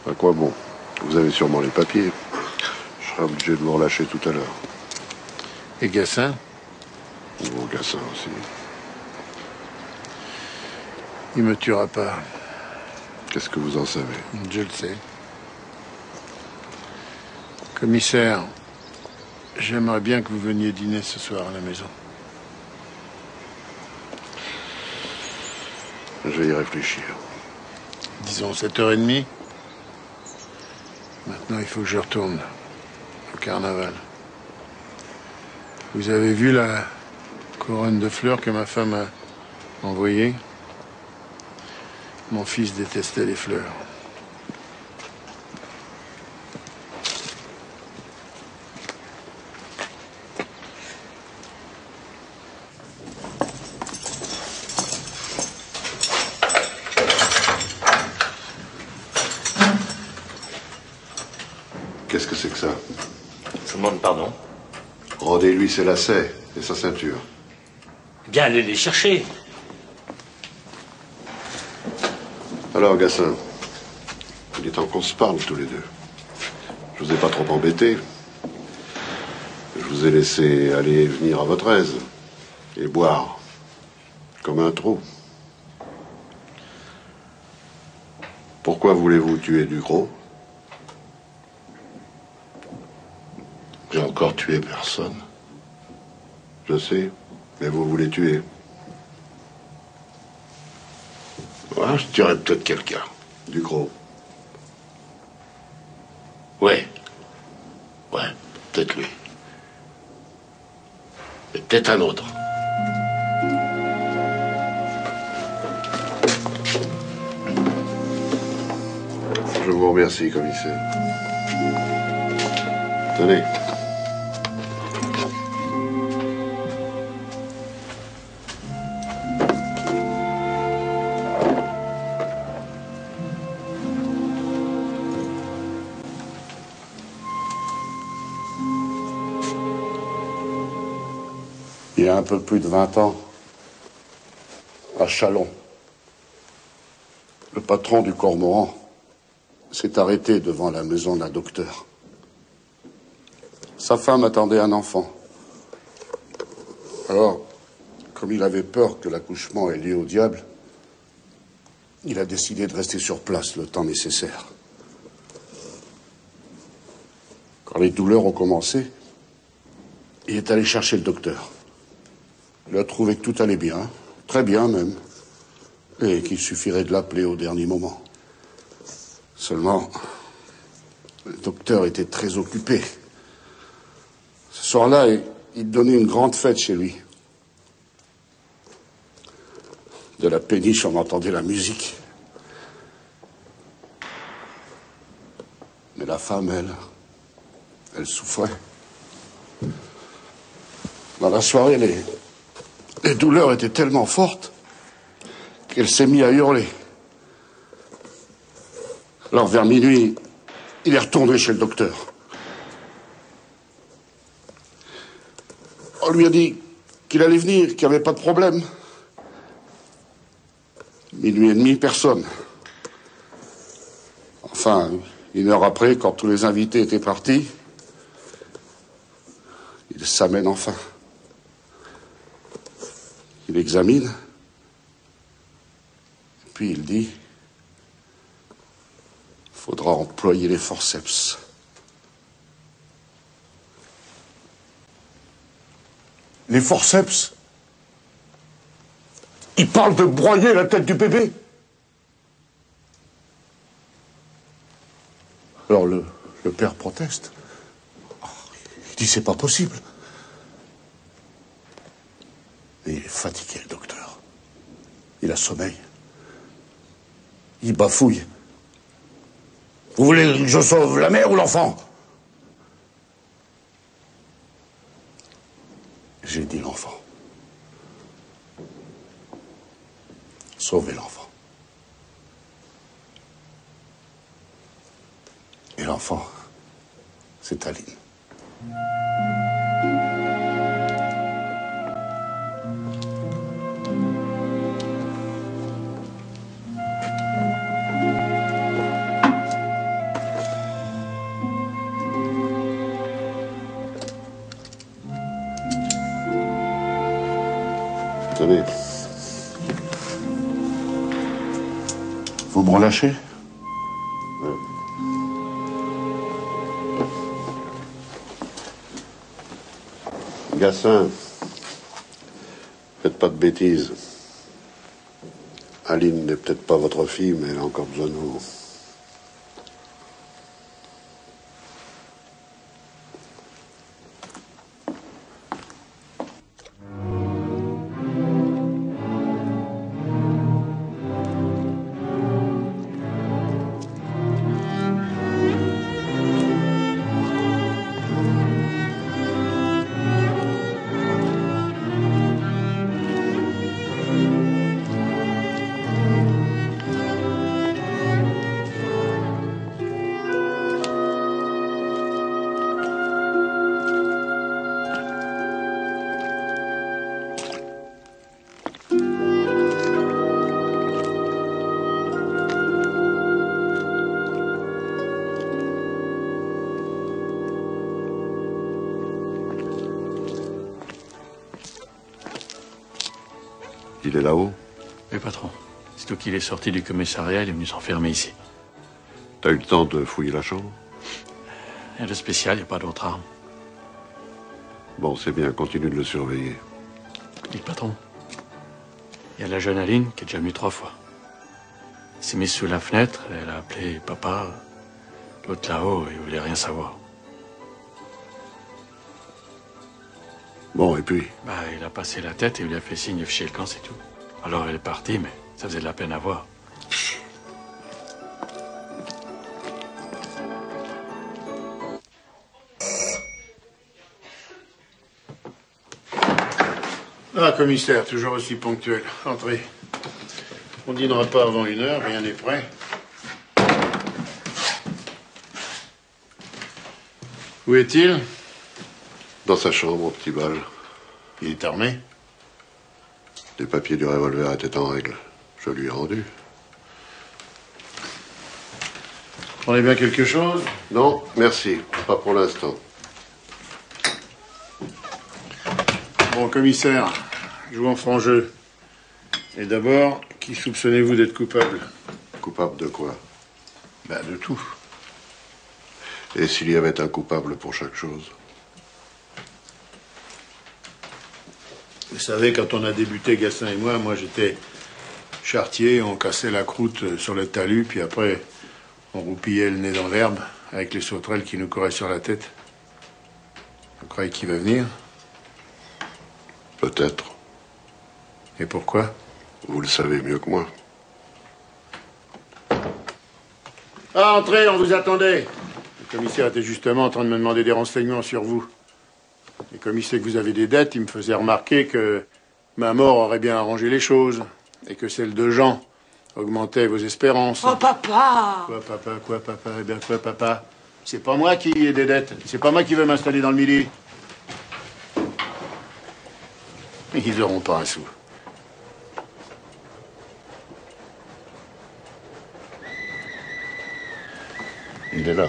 À quoi bon? Vous avez sûrement les papiers. Je serai obligé de vous relâcher tout à l'heure. Et Gassin? Ou Gassin aussi. Il me tuera pas. Qu'est-ce que vous en savez? Je le sais. Commissaire, j'aimerais bien que vous veniez dîner ce soir à la maison. Je vais y réfléchir. Disons 7h30. Maintenant, il faut que je retourne au carnaval. Vous avez vu la couronne de fleurs que ma femme a envoyée? Mon fils détestait les fleurs. Qu'est-ce que c'est que ça? Je vous demande pardon. Rendez-lui ses lacets et sa ceinture. Bien, allez les chercher. Alors, Gassin, il est temps qu'on se parle tous les deux. Je vous ai pas trop embêté. Je vous ai laissé aller et venir à votre aise. Et boire. Comme un trou. Pourquoi voulez-vous tuer Ducrot? J'ai encore tué personne. Je sais, mais vous voulez tuer. Ouais, je tuerais peut-être quelqu'un. Ducrot. Ouais. Ouais, peut-être lui. Mais peut-être un autre. Je vous remercie, commissaire. Tenez. y a un peu plus de 20 ans, à Châlons, le patron du Cormoran s'est arrêté devant la maison d'un docteur. Sa femme attendait un enfant. Alors, comme il avait peur que l'accouchement ait lieu au diable, il a décidé de rester sur place le temps nécessaire. Quand les douleurs ont commencé, il est allé chercher le docteur. Il a trouvé que tout allait bien, très bien même, et qu'il suffirait de l'appeler au dernier moment. Seulement, le docteur était très occupé. Ce soir-là, il donnait une grande fête chez lui. De la péniche, on entendait la musique. Mais la femme, elle souffrait. Dans la soirée, les douleurs étaient tellement fortes qu'elle s'est mise à hurler. Alors, vers minuit, il est retourné chez le docteur. On lui a dit qu'il allait venir, qu'il n'y avait pas de problème. Minuit et demi, personne. Enfin, 1 heure après, quand tous les invités étaient partis, il s'amène enfin. Il examine, puis il dit, faudra employer les forceps. Les forceps? Il parle de broyer la tête du bébé. Alors le père proteste. Il dit c'est pas possible. Et il est fatigué, le docteur. Il a sommeil. Il bafouille. Vous voulez que je sauve la mère ou l'enfant? J'ai dit l'enfant. Sauvez l'enfant. Et l'enfant, c'est Aline. Tenez. Vous me relâchez? Gassin, faites pas de bêtises. Aline n'est peut-être pas votre fille, mais elle a encore besoin de vous. Il est là-haut? Oui, patron. Sitôt qu'il est sorti du commissariat, il est venu s'enfermer ici. T'as eu le temps de fouiller la chambre? Rien de spécial, il n'y a pas d'autre arme. Bon, c'est bien, continue de le surveiller. Dites, patron, il y a la jeune Aline qui est déjà venue 3 fois. Elle s'est mise sous la fenêtre, elle a appelé papa. L'autre là-haut, il voulait rien savoir. Bon, et puis? Il a passé la tête et il lui a fait signe de ficher le camp, c'est tout. Alors elle est partie, mais ça faisait de la peine à voir. Ah, commissaire, toujours aussi ponctuel. Entrez. On dînera pas avant 1 heure, rien n'est prêt. Où est-il? Dans sa chambre, au petit bal. Il est armé? Les papiers du revolver étaient en règle. Je lui ai rendu. Prenez bien quelque chose? Non, merci. Pas pour l'instant. Bon, commissaire, jouons franc jeu. Et d'abord, qui soupçonnez-vous d'être coupable? Coupable de quoi? Ben, de tout. Et s'il y avait un coupable pour chaque chose? Vous savez, quand on a débuté, Gassin et moi j'étais charretier, on cassait la croûte sur le talus, puis après, on roupillait le nez dans l'herbe avec les sauterelles qui nous couraient sur la tête. Vous croyez qu'il va venir? Peut-être. Et pourquoi? Vous le savez mieux que moi. Ah, entrez, on vous attendait. Le commissaire était justement en train de me demander des renseignements sur vous. Et comme il sait que vous avez des dettes, il me faisait remarquer que ma mort aurait bien arrangé les choses. Et que celle de Jean augmentait vos espérances. Oh, papa! Quoi, papa? Eh bien, quoi, papa? C'est pas moi qui ai des dettes. C'est pas moi qui veux m'installer dans le Midi. Ils auront pas un sou. Il est là.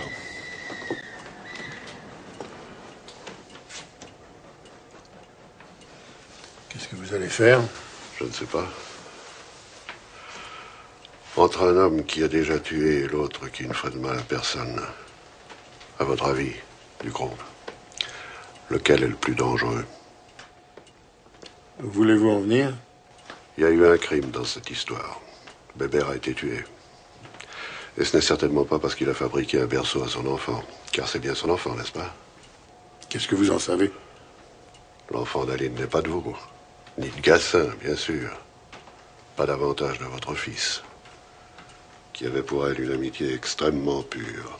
Qu'est-ce que vous allez faire? Je ne sais pas. Entre un homme qui a déjà tué et l'autre qui ne ferait de mal à personne, à votre avis, Ducrot, lequel est le plus dangereux? Voulez-vous en venir? Il y a eu un crime dans cette histoire. Bébert a été tué. Et ce n'est certainement pas parce qu'il a fabriqué un berceau à son enfant. Car c'est bien son enfant, n'est-ce pas? Qu'est-ce que vous en savez? L'enfant d'Aline n'est pas de vous. Ni de Gassin, bien sûr. Pas davantage de votre fils, qui avait pour elle une amitié extrêmement pure.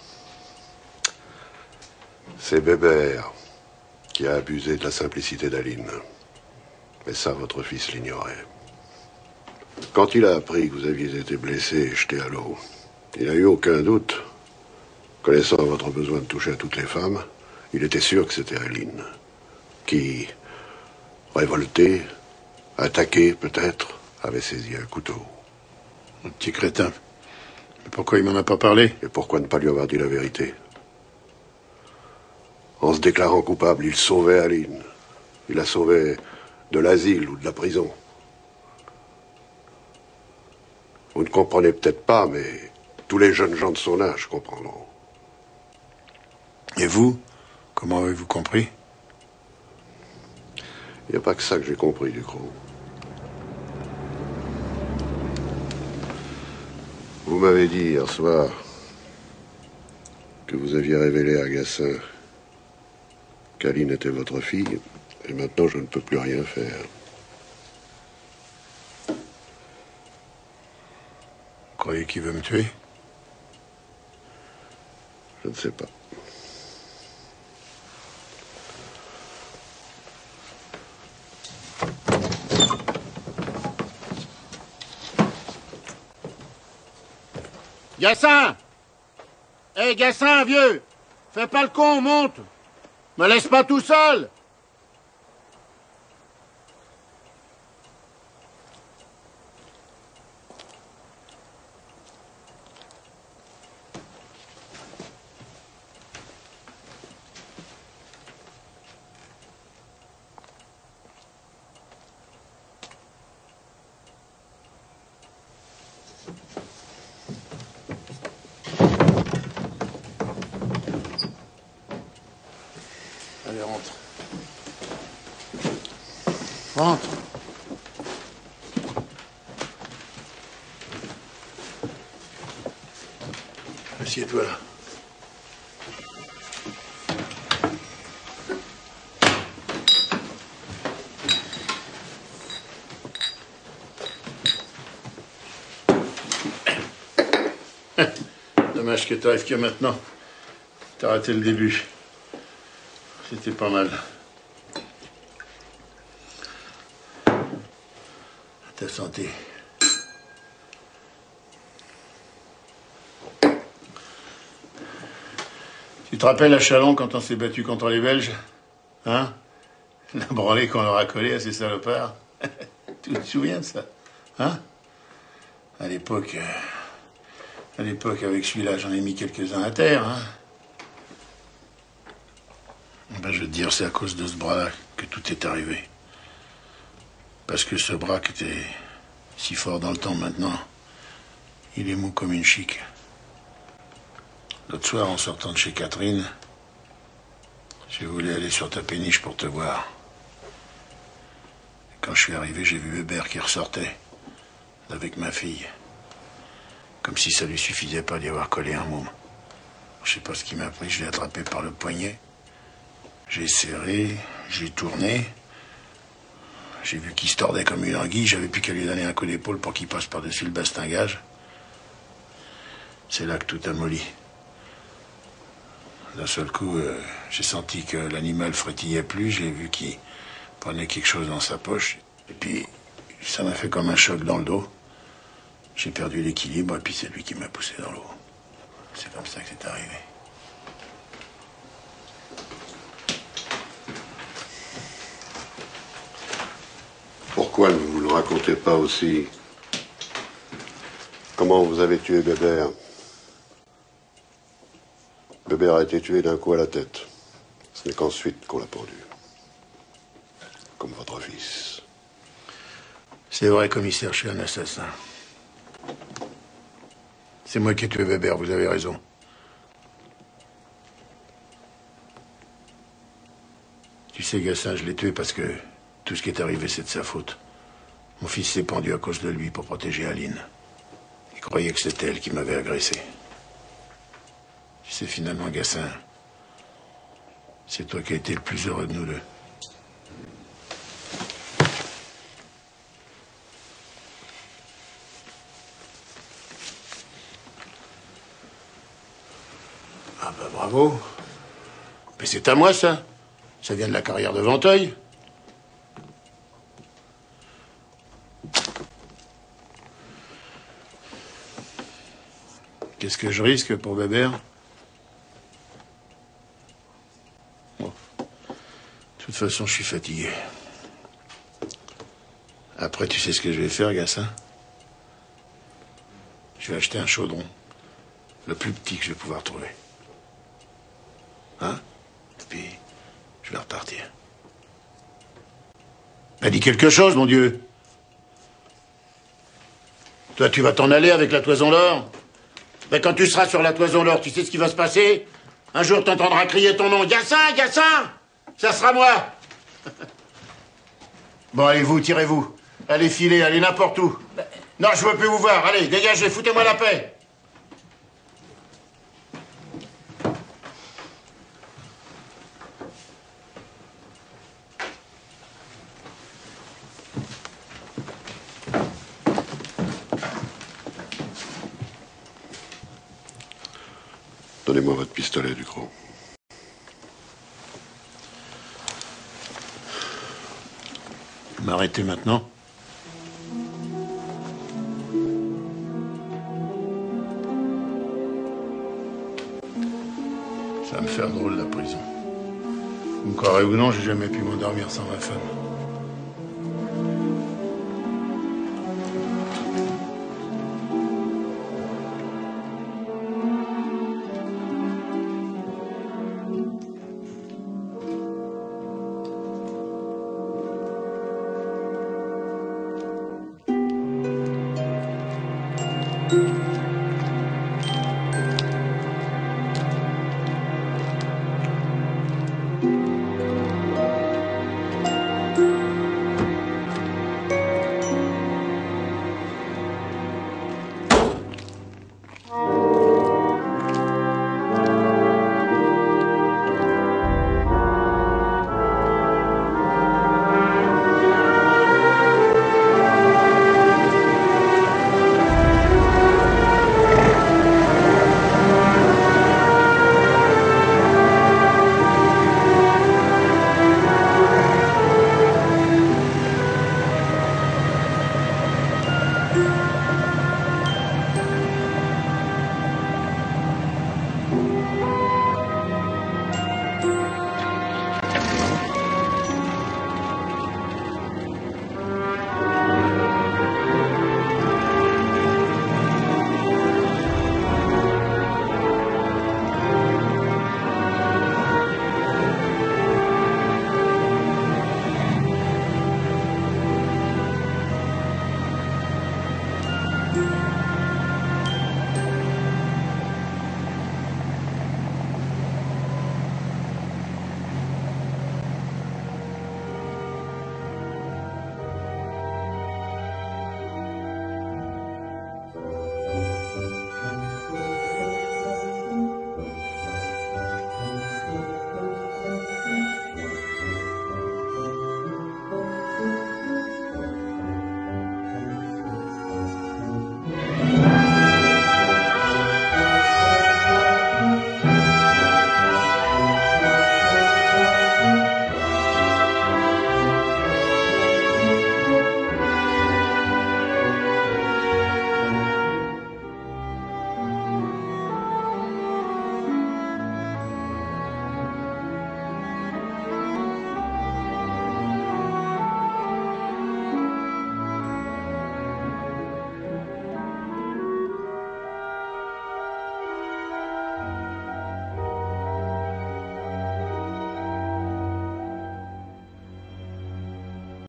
C'est Bébert qui a abusé de la simplicité d'Aline. Mais ça, votre fils l'ignorait. Quand il a appris que vous aviez été blessé et jeté à l'eau, il n'a eu aucun doute. Connaissant votre besoin de toucher à toutes les femmes, il était sûr que c'était Aline, qui, révoltée, attaquée peut-être, avait saisi un couteau. Un petit crétin. Mais pourquoi il m'en a pas parlé? Et pourquoi ne pas lui avoir dit la vérité? En se déclarant coupable, il sauvait Aline. Il la sauvait de l'asile ou de la prison. Vous ne comprenez peut-être pas, mais tous les jeunes gens de son âge comprendront. Et vous? Comment avez-vous compris? Il n'y a pas que ça que j'ai compris, Ducrot. Vous m'avez dit hier soir que vous aviez révélé à Gassin qu'Aline était votre fille, et maintenant je ne peux plus rien faire. Vous croyez qu'il veut me tuer? Je ne sais pas. Gassin! Hé, Gassin, vieux! Fais pas le con, monte! Me laisse pas tout seul! Allez, rentre. Rentre. Assieds-toi là. Dommage que t'arrives que maintenant. T'as raté le début. C'était pas mal. À ta santé. Tu te rappelles à Châlons quand on s'est battu contre les Belges? Hein? La branlée qu'on leur a collée à ces salopards. Tu te souviens de ça? Hein? À l'époque, avec celui-là, j'en ai mis quelques-uns à terre, hein? Ben, je veux te dire, c'est à cause de ce bras-là que tout est arrivé. Parce que ce bras qui était si fort dans le temps maintenant, il est mou comme une chique. L'autre soir, en sortant de chez Catherine, j'ai voulu aller sur ta péniche pour te voir. Et quand je suis arrivé, j'ai vu Hubert qui ressortait avec ma fille. Comme si ça lui suffisait pas d'y avoir collé un môme. Je sais pas ce qui m'a pris, je l'ai attrapé par le poignet. J'ai serré, j'ai tourné. J'ai vu qu'il se tordait comme une anguille, j'avais plus qu'à lui donner un coup d'épaule pour qu'il passe par-dessus le bastingage. C'est là que tout a molli. D'un seul coup, j'ai senti que l'animal frétillait plus, j'ai vu qu'il prenait quelque chose dans sa poche. Et puis, ça m'a fait comme un choc dans le dos. J'ai perdu l'équilibre et puis c'est lui qui m'a poussé dans l'eau. C'est comme ça que c'est arrivé. Pourquoi ne vous le racontez pas aussi? Comment vous avez tué Bébert? Bébert a été tué d'un coup à la tête. Ce n'est qu'ensuite qu'on l'a pendu. Comme votre fils. C'est vrai, commissaire, je suis un assassin. C'est moi qui ai tué Bébert, vous avez raison. Tu sais, Gassin, je l'ai tué parce que tout ce qui est arrivé, c'est de sa faute. Mon fils s'est pendu à cause de lui pour protéger Aline. Il croyait que c'était elle qui m'avait agressé. Tu sais, finalement, Gassin, c'est toi qui as été le plus heureux de nous deux. Ah bah bravo. Mais c'est à moi, ça. Ça vient de la carrière de Venteuil. Qu'est-ce que je risque pour Bébert? Bon. De toute façon, je suis fatigué. Après, tu sais ce que je vais faire, Gassin? Je vais acheter un chaudron. Le plus petit que je vais pouvoir trouver. Hein? Et puis, je vais repartir. Ben, dis quelque chose, mon Dieu. Toi, tu vas t'en aller avec la toison d'or? Ben, quand tu seras sur la toison d'or, tu sais ce qui va se passer? Un jour, t'entendras crier ton nom. Gassin, Gassin! Ça sera moi! Bon, allez, vous, tirez-vous. Allez, filez, allez n'importe où. Non, je veux plus vous voir. Allez, dégagez, foutez-moi la paix. Donnez-moi votre pistolet, Ducrot. Vous m'arrêtez maintenant? Ça va me faire drôle, la prison. Vous me croirez ou non, j'ai jamais pu m'endormir sans ma femme. Thank you.